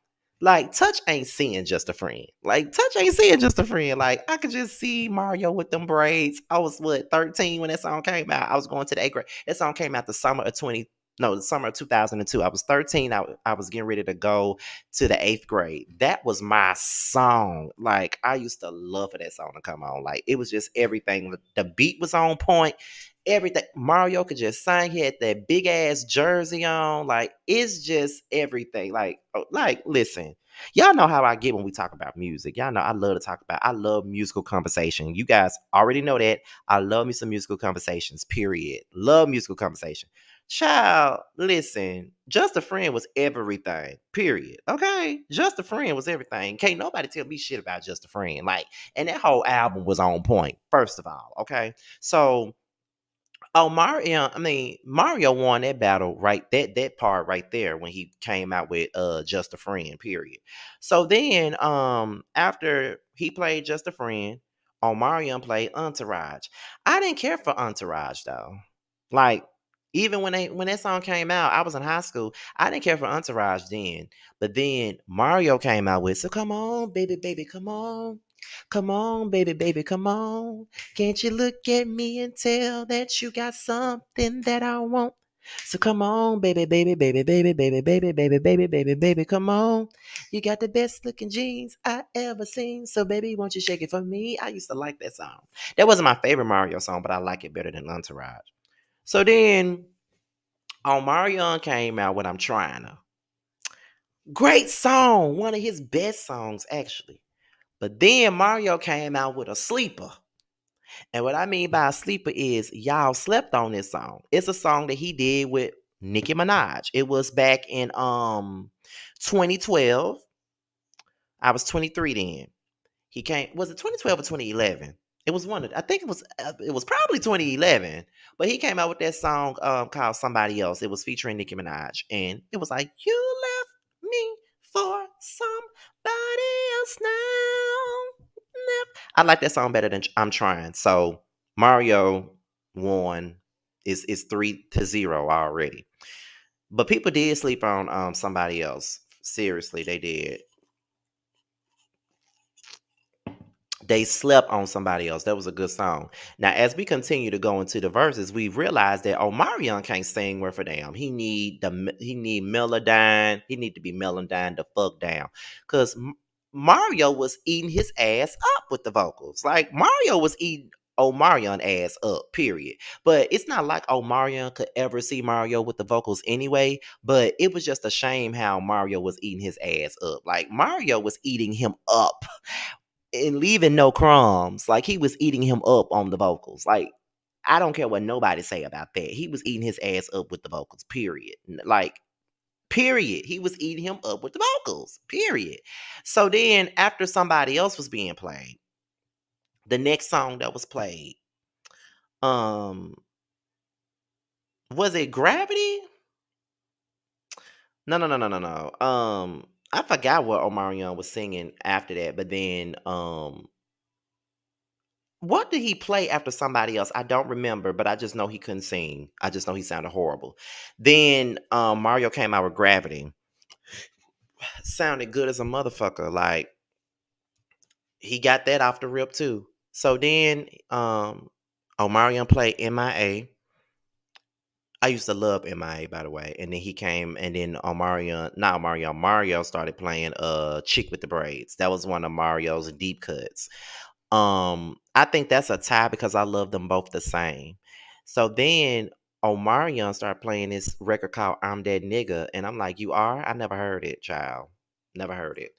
Like, Touch ain't seeing just a friend. Like, Touch ain't seeing just a friend. Like, I could just see Mario with them braids. I was, what, 13 when that song came out? I was going to the eighth grade. That song came out the summer of 20, no, the summer of 2002. I was 13. I was getting ready to go to the eighth grade. That was my song. Like, I used to love for that song to come on. Like, it was just everything. The beat was on point. Everything. Mario could just sing. He had that big ass jersey on. Like, it's just everything. Like, listen. Y'all know how I get when we talk about music. Y'all know I love musical conversation. You guys already know that. I love me some musical conversations, period. Love musical conversation. Child, listen, Just a Friend was everything, period. Okay? Just a Friend was everything. Can't nobody tell me shit about Just a Friend. Like, and that whole album was on point, first of all. Okay? So, Mario won that battle right that part right there when he came out with Just a Friend, period. So then after he played Just a Friend, Omarion played Entourage. I didn't care for Entourage though. Like even when that song came out, I was in high school. I didn't care for Entourage then. But then Mario came out with, so come on, baby, baby, come on. Come on, baby, baby, come on. Can't you look at me and tell that you got something that I want? So come on, baby, baby, baby, baby, baby, baby, baby, baby, baby, baby, come on. You got the best looking jeans I ever seen. So baby, won't you shake it for me? I used to like that song. That wasn't my favorite Mario song, but I like it better than Entourage. So then Omarion came out with I'm Trying to. Great song. One of his best songs, actually. But then Mario came out with a sleeper. And what I mean by a sleeper is y'all slept on this song. It's a song that he did with Nicki Minaj. It was back in 2012. I was 23 then. He came, was it 2012 or 2011? It was one of, I think it was probably 2011. But he came out with that song called Somebody Else. It was featuring Nicki Minaj. And it was like, you left me for somebody else now. I like that song better than I'm Trying. So Mario won. Is 3-0 already. But people did sleep on Somebody Else. Seriously, they did. They slept on Somebody Else. That was a good song. Now, as we continue to go into the verses, we realize that Omarion can't sing worth a damn. He need Melodyne. He need to be Melodyne the fuck down, because Mario was eating his ass up with the vocals. Like Mario was eating Omarion ass up. Period. But it's not like Omarion could ever see Mario with the vocals anyway. But it was just a shame how Mario was eating his ass up. Like Mario was eating him up and leaving no crumbs. Like he was eating him up on the vocals. Like I don't care what nobody say about that. He was eating his ass up with the vocals. Period. Like period. He was eating him up with the vocals. Period. So then after Somebody Else was being played, the next song that was played, um, was it Gravity? No, no, no, no, no, no. I forgot what Omarion was singing after that, but then what did he play after Somebody Else? I don't remember, but I just know he couldn't sing. I just know he sounded horrible. Then Mario came out with Gravity. Sounded good as a motherfucker. Like he got that off the rip too. So then Omarion played MIA. I used to love MIA, by the way. And then he came, and then Mario started playing Chick with the Braids. That was one of Mario's deep cuts. I think that's a tie because I love them both the same. So then Omarion started playing this record called I'm That Nigga, and I'm like, you are? I never heard it, child. Never heard it.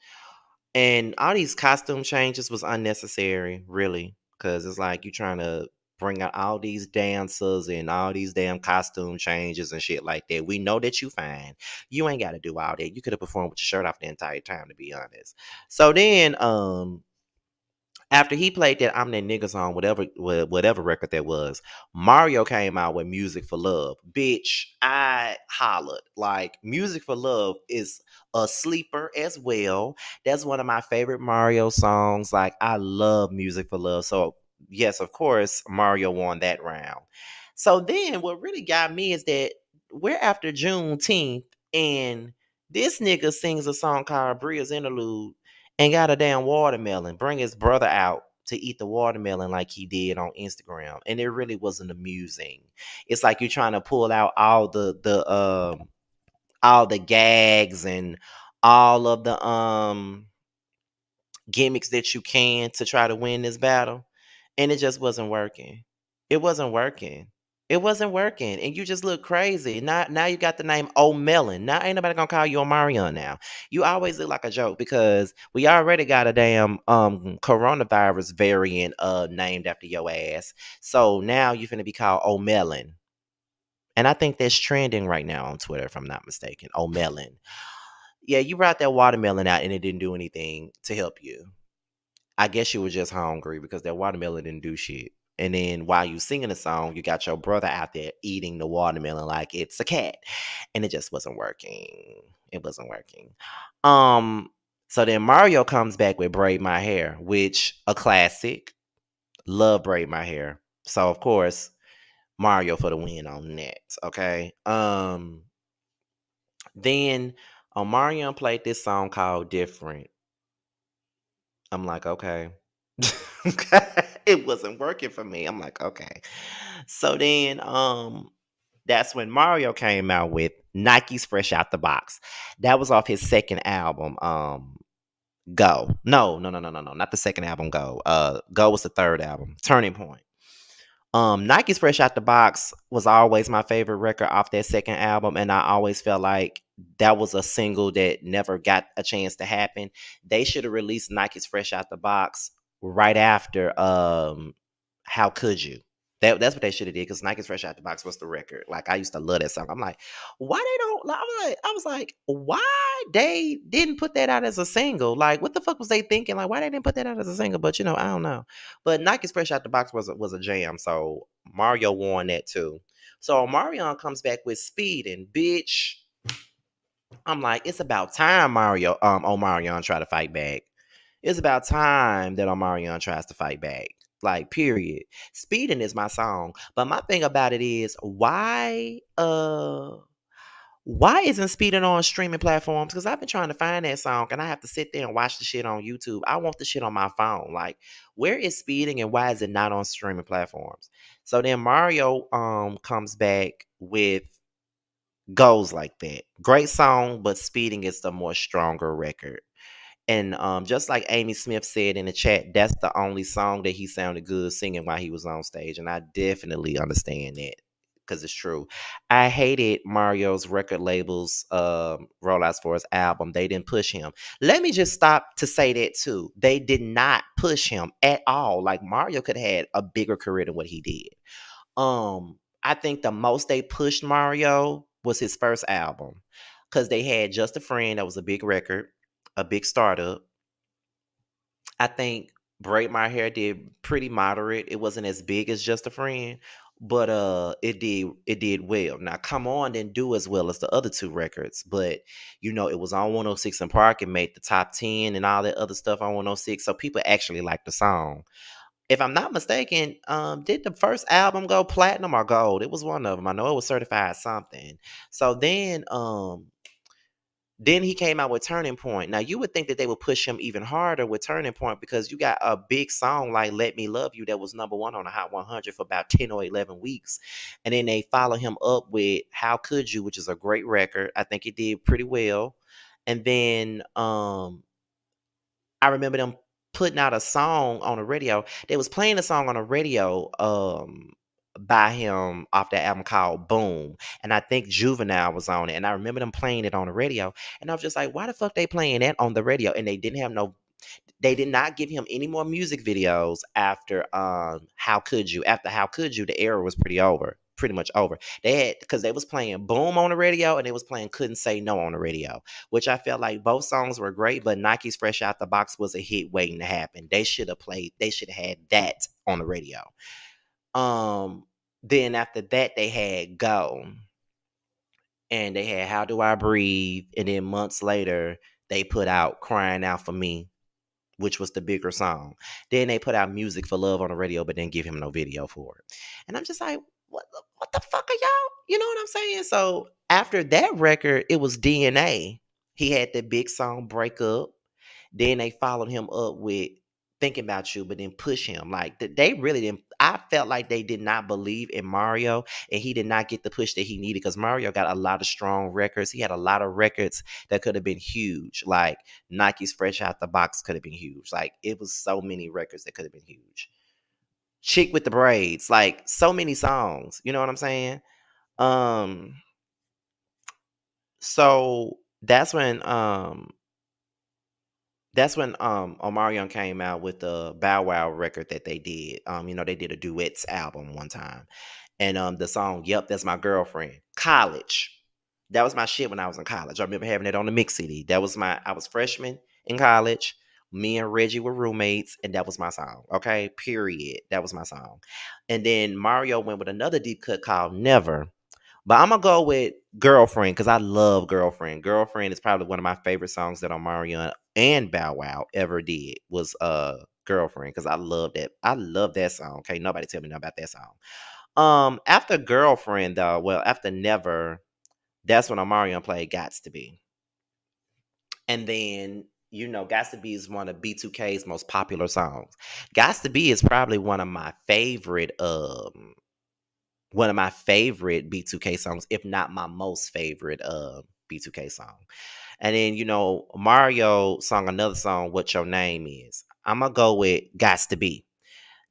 And all these costume changes was unnecessary, really, because it's like you trying to bring out all these dancers and all these damn costume changes and shit like that. We know that you fine. You ain't got to do all that. You could have performed with your shirt off the entire time, to be honest. So then, after he played that I'm That Nigga song, whatever record that was, Mario came out with Music for Love. Bitch, I hollered. Like, Music for Love is a sleeper as well. That's one of my favorite Mario songs. Like, I love Music for Love. So, yes, of course, Mario won that round. So then what really got me is that we're after Juneteenth and this nigga sings a song called Bria's Interlude and got a damn watermelon. Bring his brother out to eat the watermelon like he did on Instagram, and it really wasn't amusing. It's like you're trying to pull out all the gags and all of the gimmicks that you can to try to win this battle, and it just wasn't working. It wasn't working. It wasn't working, and you just look crazy. Now you got the name O'Melon. Now ain't nobody gonna call you Omarion now. You always look like a joke because we already got a damn coronavirus variant named after your ass. So now you finna be called O'Melon. And I think that's trending right now on Twitter, if I'm not mistaken. O'Melon. Yeah, you brought that watermelon out and it didn't do anything to help you. I guess you were just hungry because that watermelon didn't do shit. And then while you singing the song, you got your brother out there eating the watermelon like it's a cat. And it just wasn't working. It wasn't working. So then Mario comes back with Braid My Hair, which a classic. Love Braid My Hair. So of course, Mario for the win on that. Okay. Then Omarion played this song called Different. I'm like, okay. It wasn't working for me. I'm like, okay. So then that's when Mario came out with Nike's Fresh Out the Box. That was off his second album, Go. No, no, no, no, no, no, not the second album, Go. Go was the third album, Turning Point. Nike's Fresh Out the Box was always my favorite record off that second album, and I always felt like that was a single that never got a chance to happen. They should have released Nike's Fresh Out the Box right after How Could You? That's what they should have did, because Nike's Fresh Out the Box was the record. Like, I used to love that song. I'm like, why they don't? I was like, why they didn't put that out as a single? Like, what the fuck was they thinking? Like, why they didn't put that out as a single? But I don't know. But Nike's Fresh Out the Box was a jam. So Mario won that too. So Omarion comes back with Speed, and bitch, I'm like, it's about time Omarion try to fight back. It's about time that Omarion tries to fight back. Like, period. Speeding is my song. But my thing about it is, why isn't Speeding on streaming platforms? Because I've been trying to find that song, and I have to sit there and watch the shit on YouTube. I want the shit on my phone. Like, where is Speeding, and why is it not on streaming platforms? So then Mario comes back with Goes Like That. Great song, but Speeding is the more stronger record. And just like Amy Smith said in the chat, that's the only song that he sounded good singing while he was on stage. And I definitely understand that, because it's true. I hated Mario's record label's rollouts for his album. They didn't push him. Let me just stop to say that too. They did not push him at all. Like, Mario could have had a bigger career than what he did. I think the most they pushed Mario was his first album, because they had Just a Friend. That was a big record, a big startup. I think Braid My Hair did pretty moderate. It wasn't as big as Just a Friend, but it did well. Now Come On didn't do as well as the other two records, but it was on 106 in Park and made the top 10 and all that other stuff on 106. So people actually liked the song. If I'm not mistaken, did the first album go platinum or gold? It was one of them. I know it was certified something. So then he came out with Turning Point. Now you would think that they would push him even harder with Turning Point, because you got a big song like Let Me Love You that was number one on the Hot 100 for about 10 or 11 weeks. And then they follow him up with How Could You, which is a great record. I think it did pretty well. And then I remember them putting out a song on the radio. They was playing a song on the radio by him off that album called Boom. And I think Juvenile was on it. And I remember them playing it on the radio. And I was just like, why the fuck they playing that on the radio? And they did not give him any more music videos after How Could You. After How Could You, the era was pretty much over. They had, because they was playing Boom on the radio, and they was playing Couldn't Say No on the radio, which I felt like both songs were great, but Nike's Fresh Out the Box was a hit waiting to happen. They should have had that on the radio. Then after that they had Go, and they had How Do I Breathe, and then months later they put out Crying Out for Me, which was the bigger song. Then they put out Music for Love on the radio, but didn't give him no video for it. And I'm just like, what the fuck are y'all? You know what I'm saying? So after that record, it was DNA. He had the big song Break Up. Then they followed him up with Thinking About You, but then push him. Like, they really didn't. I felt like they did not believe in Mario, and he did not get the push that he needed, because Mario got a lot of strong records. He had a lot of records that could have been huge. Like Nike's Fresh Out the Box could have been huge. Like, it was so many records that could have been huge. Chick with the Braids, like, so many songs. You know what I'm saying? Um, so that's when Omarion came out with the Bow Wow record that they did. They did a duets album one time. And the song, Yep, That's My Girlfriend. College. That was my shit when I was in college. I remember having it on the mix CD. I was freshman in college. Me and Reggie were roommates, and that was my song. Okay, period. That was my song. And then Mario went with another deep cut called Never. But I'm gonna go with Girlfriend, because I love Girlfriend. Girlfriend is probably one of my favorite songs that Omarion and Bow Wow ever did, was Girlfriend, because I love that. I love that song. Okay, nobody tell me nothing about that song. After Girlfriend though, well, after Never, that's when Omarion played Gots to Be. And then, Gots to Be is one of B2K's most popular songs. Gots to Be is probably one of my favorite B2K songs, if not my most favorite B2K song. And then, Mario sung another song, What Your Name Is. I'm gonna go with Gots to Be.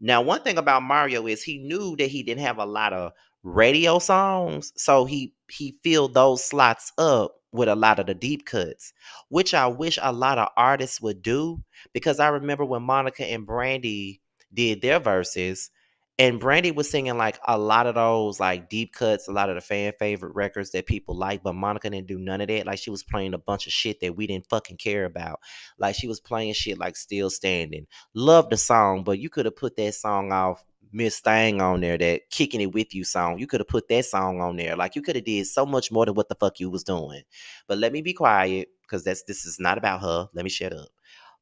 Now, one thing about Mario is he knew that he didn't have a lot of radio songs, so he filled those slots up with a lot of the deep cuts, which I wish a lot of artists would do, because I remember when Monica and Brandy did their verses, and Brandy was singing like a lot of those like deep cuts, a lot of the fan favorite records that people like, but Monica didn't do none of that. Like she was playing a bunch of shit that we didn't fucking care about. Like she was playing shit like Still Standing. Love the song, but you could have put that song off Miss Thang on there, that Kicking It With You song. You could have put that song on there. Like you could have did so much more than what the fuck you was doing. But let me be quiet, because this is not about her. Let me shut up.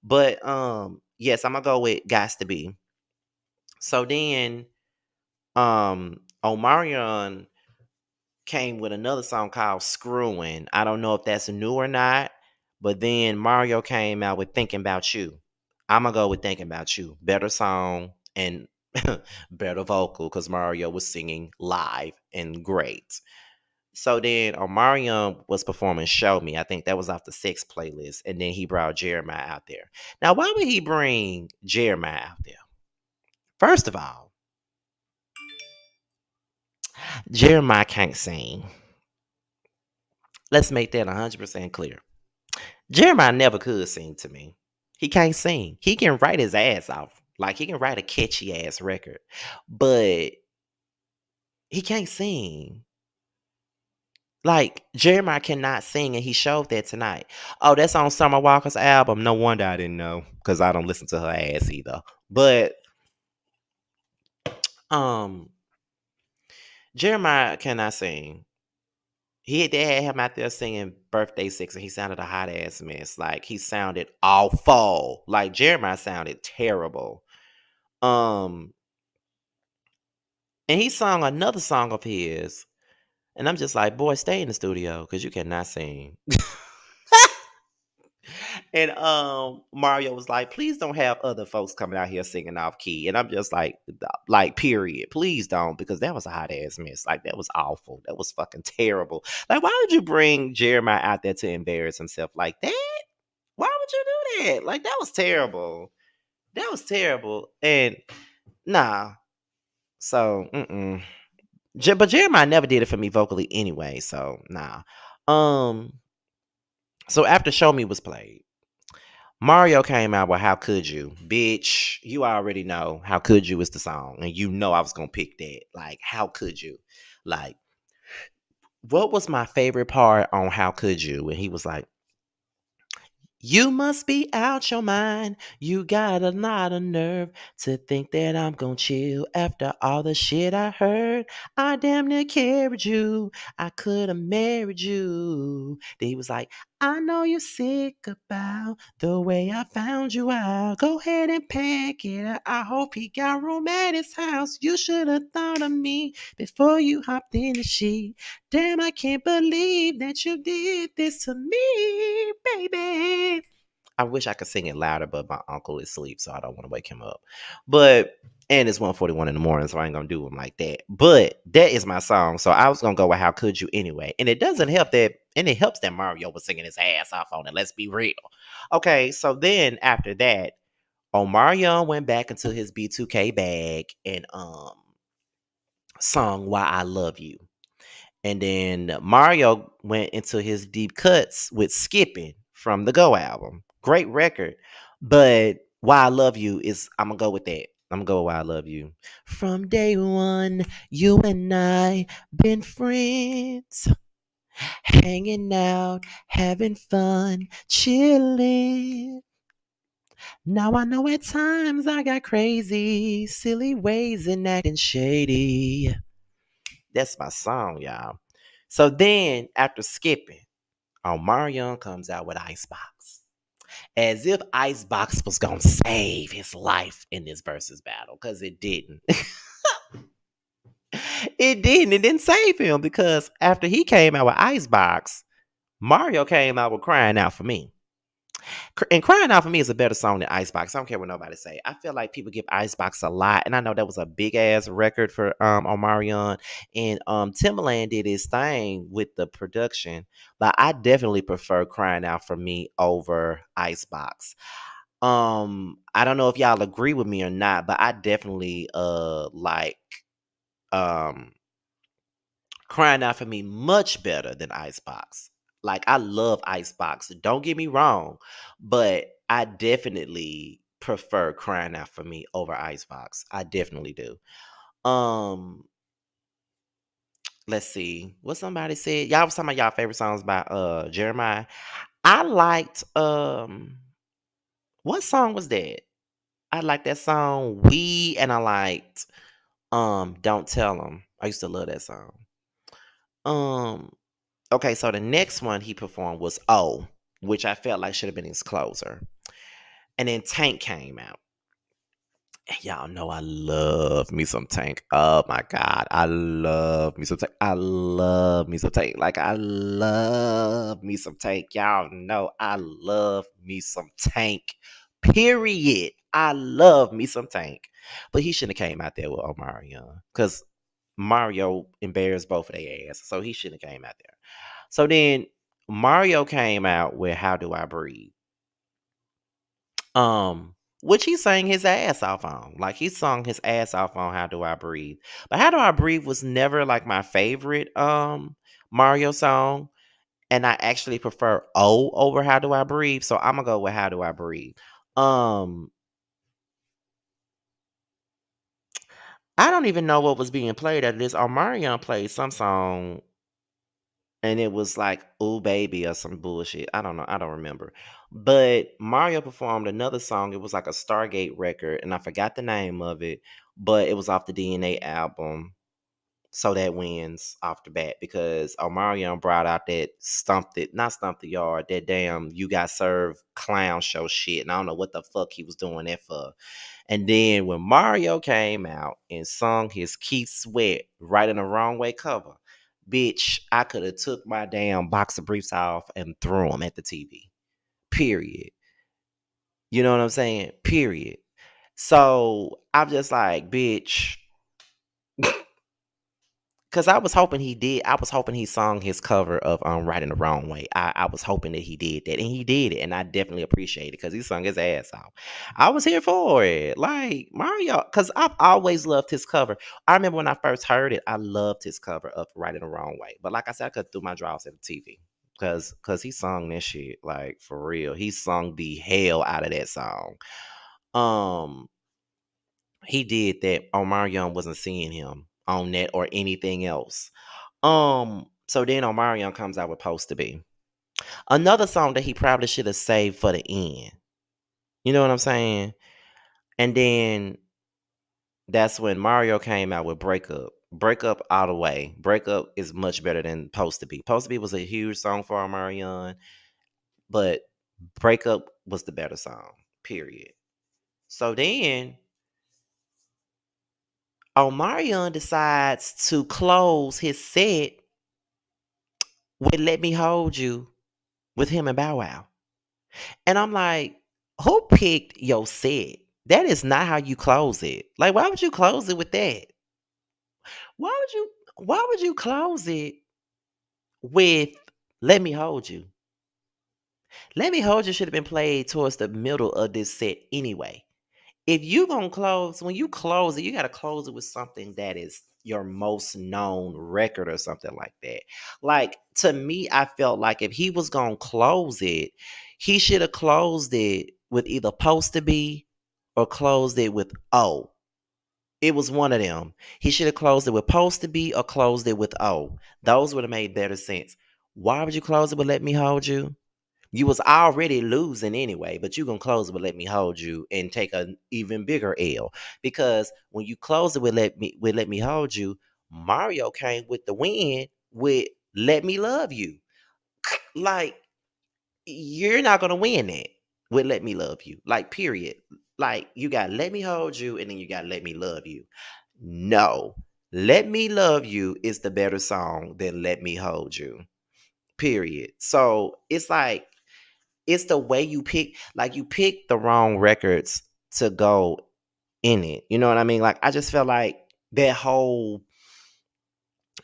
But yes, I'm gonna go with Gots to Be. So then Omarion came with another song called Screwing. I don't know if that's new or not, but then Mario came out with Thinking About You. I'm gonna go with Thinking About You. Better song and better vocal, because Mario was singing live and great. So then Omarion was performing Show Me. I think that was off the Sex playlist. And then he brought Jeremiah out there. Now, why would he bring Jeremiah out there? First of all, Jeremiah can't sing. Let's make that 100% clear. Jeremiah never could sing to me. He can't sing. He can write his ass off. Like he can write a catchy ass record, but he can't sing. Like Jeremiah cannot sing, and he showed that tonight. Oh, that's on Summer Walker's album. No wonder I didn't know, because I don't listen to her ass either. But um, Jeremiah cannot sing. They had him out there singing Birthday Six, and he sounded a hot ass mess. Like he sounded awful. Like Jeremiah sounded terrible. Um, and he sung another song of his, and I'm just like, boy, stay in the studio because you cannot sing. And Mario was like, please don't have other folks coming out here singing off key. And I'm just like, period. Please don't, because that was a hot ass mess. Like that was awful. That was fucking terrible. Like, why would you bring Jeremiah out there to embarrass himself like that? Why would you do that? Like that was terrible. That was terrible. And nah. So but Jeremiah never did it for me vocally anyway. So nah. Um so after Show Me was played, Mario came out with How Could You? Bitch, you already know How Could You is the song. And you know I was gonna pick that. Like, how could you? Like, what was my favorite part on How Could You? And he was like, you must be out your mind. You got a lot of nerve to think that I'm gonna chill after all the shit I heard. I damn near carried you. I could have married you. Then he was like, I know you're sick about the way I found you out. Go ahead and pack it. I hope he got room at his house. You should have thought of me before you hopped in the sheet. Damn, I can't believe that you did this to me, baby. I wish I could sing it louder, but my uncle is asleep, so I don't want to wake him up. But and it's 1:41 in the morning, so I ain't gonna do him like that. But that is my song, so I was gonna go with How Could You anyway. And it doesn't help that, and it helps that Mario was singing his ass off on it. Let's be real. Okay, so then after that, Omarion went back into his B2K bag and sung Why I Love You. And then Mario went into his deep cuts with Skipping from the Go album. Great record. But Why I Love You is, I'm going to go with that. I'm going to go with Why I Love You. From day one, you and I been friends, hanging out, having fun, chilling. Now I know at times I got crazy, silly ways and acting shady. That's my song, y'all. So then, after Skipping, Omarion comes out with Icebox. As if Icebox was going to save his life in this versus battle, because it didn't. It didn't. It didn't save him, because after he came out with Icebox, Mario came out with Crying Out For Me. And Crying Out For Me is a better song than Icebox. I don't care what nobody say. I feel like people give Icebox a lot, and I know that was a big ass record for Omarion, and Timbaland did his thing with the production, but I definitely prefer Crying Out For Me over Icebox. I don't know if y'all agree with me or not, but I definitely like um Crying Out for Me much better than Icebox. Like I love Icebox. Don't get me wrong, but I definitely prefer Crying Out for Me over Icebox. I definitely do. Um, let's see. What somebody said. Y'all was talking about y'all favorite songs by Jeremiah. I liked what song was that? I liked that song We, and I liked Don't Tell Them. I used to love that song. Um Okay, so the next one he performed was Oh, which I felt like should have been his closer. And then Tank came out. And y'all know I love me some Tank. Oh my God. I love me some Tank. I love me some Tank. Like I love me some Tank. Y'all know I love me some Tank. Period. I love me some Tank. But he shouldn't have came out there with Omarion. Because Mario embarrassed both of their ass. So he shouldn't have came out there. So then Mario came out with How Do I Breathe? Which he sang his ass off on. Like he sung his ass off on How Do I Breathe. But How Do I Breathe was never like my favorite Mario song. And I actually prefer O over How Do I Breathe. So I'm gonna go with How Do I Breathe. Um I don't even know what was being played at this. Omarion played some song and it was like "Ooh Baby" or some bullshit. I don't know. I don't remember. But Mario performed another song. It was like a Stargate record, and I forgot the name of it, but it was off the DNA album. So that wins off the bat because Omarion brought out that not Stump the Yard, that damn You Got Served clown show shit. And I don't know what the fuck he was doing that for. And then when Mario came out and sung his Keith Sweat Right in the Wrong Way cover, bitch, I could have took my damn box of briefs off and threw them at the TV. Period. You know what I'm saying? Period. So I'm just like, bitch, because I was hoping he did. I was hoping he sung his cover of Right in the Wrong Way. I was hoping that he did that. And he did it. And I definitely appreciate it because he sung his ass off. I was here for it. Like Mario, because I've always loved his cover. I remember when I first heard it, I loved his cover of Right in the Wrong Way. But like I said, I could throw my draws at the TV. Cause he sung that shit like for real. He sung the hell out of that song. Um he did that. Omarion wasn't seeing him on that or anything else. So then Omarion comes out with Post to Be. Another song that he probably should have saved for the end. You know what I'm saying? And then that's when Mario came out with Breakup. Breakup all the way. Breakup is much better than Post to Be. Post to Be was a huge song for Omarion, but Breakup was the better song. Period. So then Omarion decides to close his set with Let Me Hold You with him and Bow Wow. And I'm like, who picked your set? That is not how you close it. Like, why would you close it with that? Why would you close it with Let Me Hold You? Let Me Hold You should have been played towards the middle of this set anyway. If you gonna close, when you close it, you gotta close it with something that is your most known record or something like that. Like to me, I felt like if he was gonna close it, he should have closed it with either Post to Be or closed it with O. It was one of them. He should have closed it with Post to Be or closed it with O. Those would have made better sense. Why would you close it with Let Me Hold You? You was already losing anyway, but you gonna close it with Let Me Hold You and take an even bigger L. Because when you close it with Let Me Hold You, Mario came with the win with Let Me Love You. Like, you're not gonna win that with Let Me Love You. Like, period. Like, you got Let Me Hold You and then you got Let Me Love You. No. Let Me Love You is the better song than Let Me Hold You. Period. So it's like it's the way you pick, like you pick the wrong records to go in it. You know what I mean? Like I just felt like that whole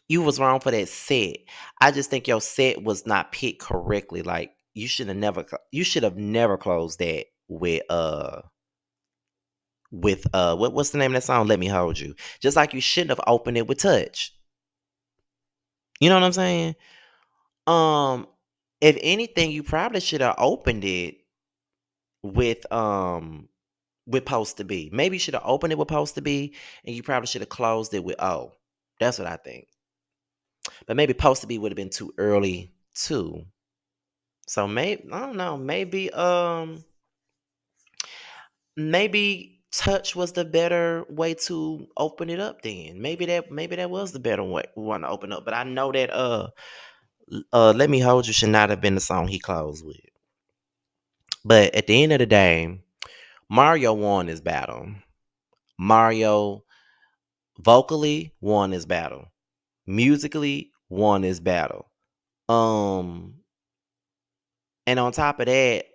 you was wrong for that set. I just think your set was not picked correctly. Like you should have never closed that with what's the name of that song? Let Me Hold You. Just like you shouldn't have opened it with Touch. You know what I'm saying? Um, if anything, you probably should have opened it with Supposed to Be. Maybe you should have opened it with Supposed to Be, and you probably should have closed it with Oh. That's what I think. But maybe Supposed to Be would have been too early too. So maybe I don't know. Maybe Touch was the better way to open it up. Then maybe that was the better way one to open up. But I know that Let Me Hold You should not have been the song he closed with. But at the end of the day, Mario won this battle. Mario vocally won this battle. Musically won this battle. Um and on top of that,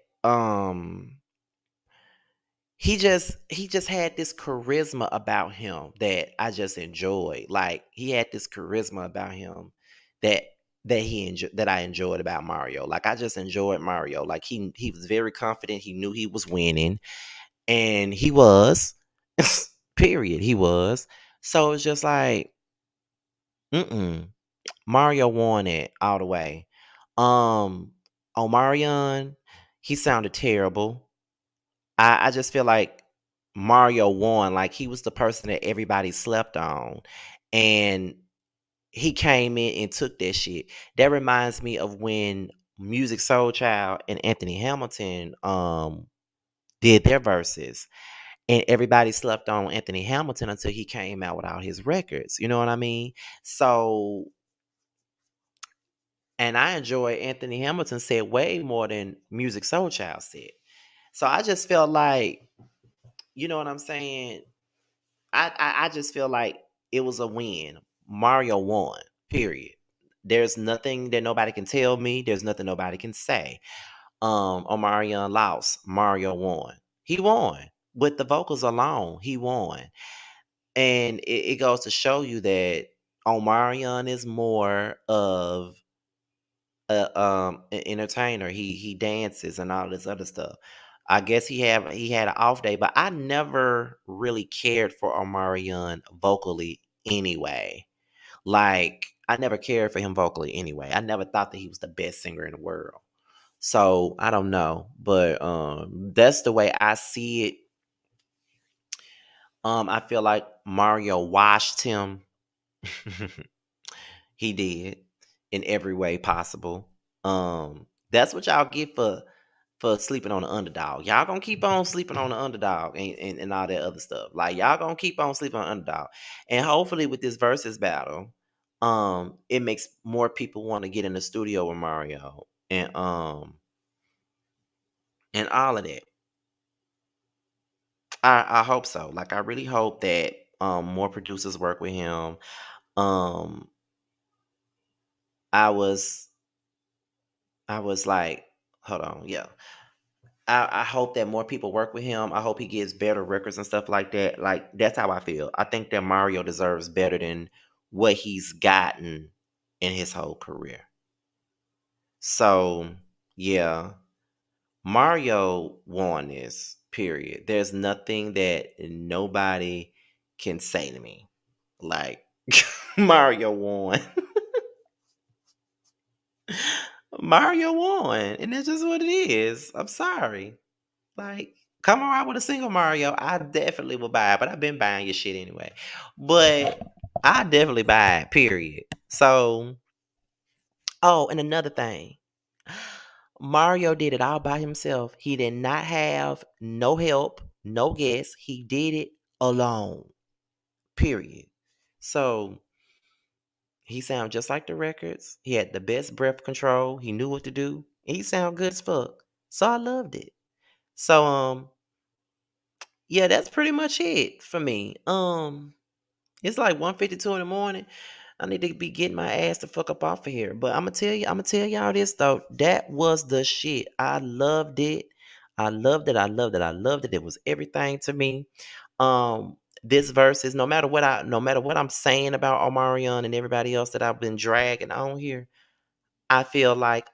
he just had this charisma about him that I just enjoyed. Like he had this charisma about him that that I enjoyed about Mario. Like I just enjoyed Mario. Like he was very confident. He knew he was winning, and he was. Period. He was. So it's just like, mm-mm. Mario won it all the way. Um, Omarion, he sounded terrible. I just feel like Mario won. Like he was the person that everybody slept on, and he came in and took that shit. That reminds me of when Music Soul Child and Anthony Hamilton did their verses, and everybody slept on Anthony Hamilton until he came out with all his records. You know what I mean? So, and I enjoy Anthony Hamilton said way more than Music Soul Child said. So I just felt like, you know what I'm saying? I just feel like it was a win. Mario won. Period. There's nothing that nobody can tell me. There's nothing nobody can say. Omarion lost. Mario won. He won. With the vocals alone, he won. And it goes to show you that Omarion is more of an entertainer. He dances and all this other stuff. I guess he had an off day, but I never really cared for Omarion vocally anyway. Like I never cared for him vocally anyway. I never thought that he was the best singer in the world. So I don't know, but that's the way I see it. I feel like Mario washed him. He did in every way possible. That's what y'all get for sleeping on the underdog. Y'all gonna keep on sleeping on the underdog and all that other stuff. Like y'all gonna keep on sleeping on the underdog. And hopefully with this versus battle, it makes more people want to get in the studio with Mario and all of that. I hope so. Like I really hope that more producers work with him. Um I was I was like, hold on, yeah. I hope that more people work with him. I hope he gets better records and stuff like that. Like that's how I feel. I think that Mario deserves better than what he's gotten in his whole career. So yeah, Mario won this. Period. There's nothing that nobody can say to me. Like Mario won. Mario won, and that's just what it is. I'm sorry. Like, come around with a single Mario, I definitely will buy it. But I've been buying your shit anyway. But I definitely buy it, period. So, oh, and another thing. Mario did it all by himself. He did not have no help, no guests. He did it alone. Period. So he sounded just like the records. He had the best breath control. He knew what to do. And he sounded good as fuck. So I loved it. So yeah, that's pretty much it for me. It's like 1:52 in the morning. I need to be getting my ass the fuck up off of here. But I'm gonna tell y'all this though. That was the shit. I loved it. I loved it. I loved it. I loved it. It was everything to me. This verse is no matter what I'm saying about Omarion and everybody else that I've been dragging on here, I feel like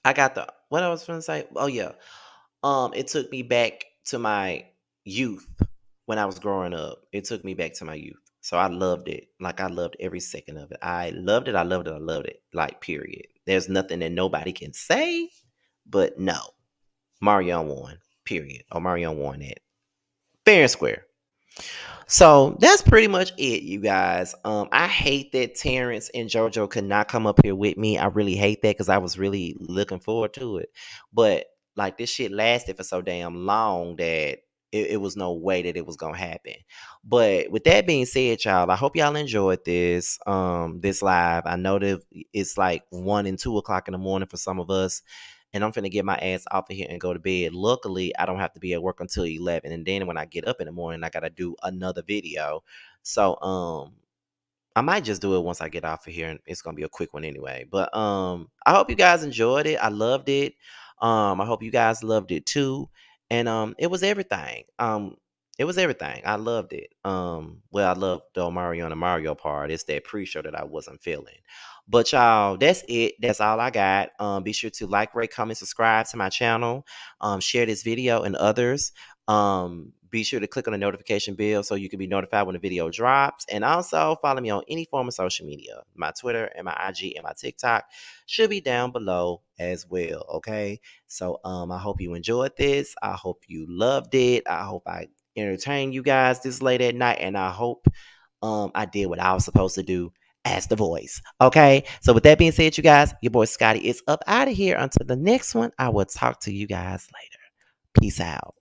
I got the what I was gonna say. Oh yeah. It took me back to my youth when I was growing up. It took me back to my youth. So I loved it. Like I loved every second of it. I loved it. I loved it. I loved it. Like period. There's nothing that nobody can say, but no. Mario won. Period. Oh, Mario won it. Fair and square. So that's pretty much it, you guys. I hate that Terrence and JoJo could not come up here with me. I really hate that because I was really looking forward to it. But like this shit lasted for so damn long that it was no way that it was gonna happen. But with that being said, y'all, I hope y'all enjoyed this live. I know that it's like 1 and 2 o'clock in the morning for some of us, and I'm finna get my ass off of here and go to bed. Luckily, I don't have to be at work until 11. And then when I get up in the morning, I gotta do another video. So I might just do it once I get off of here, and it's gonna be a quick one anyway. But I hope you guys enjoyed it. I loved it. I hope you guys loved it too. And it was everything. It was everything. I loved it. Well, I loved the Omarion and Mario part. It's that pre-show that I wasn't feeling. But y'all, that's it. That's all I got. Be sure to like, rate, comment, subscribe to my channel. Share this video and others. Be sure to click on the notification bell so you can be notified when the video drops. And also follow me on any form of social media. My Twitter and my IG and my TikTok should be down below as well. Okay. So I hope you enjoyed this. I hope you loved it. I hope I entertained you guys this late at night. And I hope I did what I was supposed to do as the voice. Okay. So with that being said, you guys, your boy Scotty is up out of here. Until the next one, I will talk to you guys later. Peace out.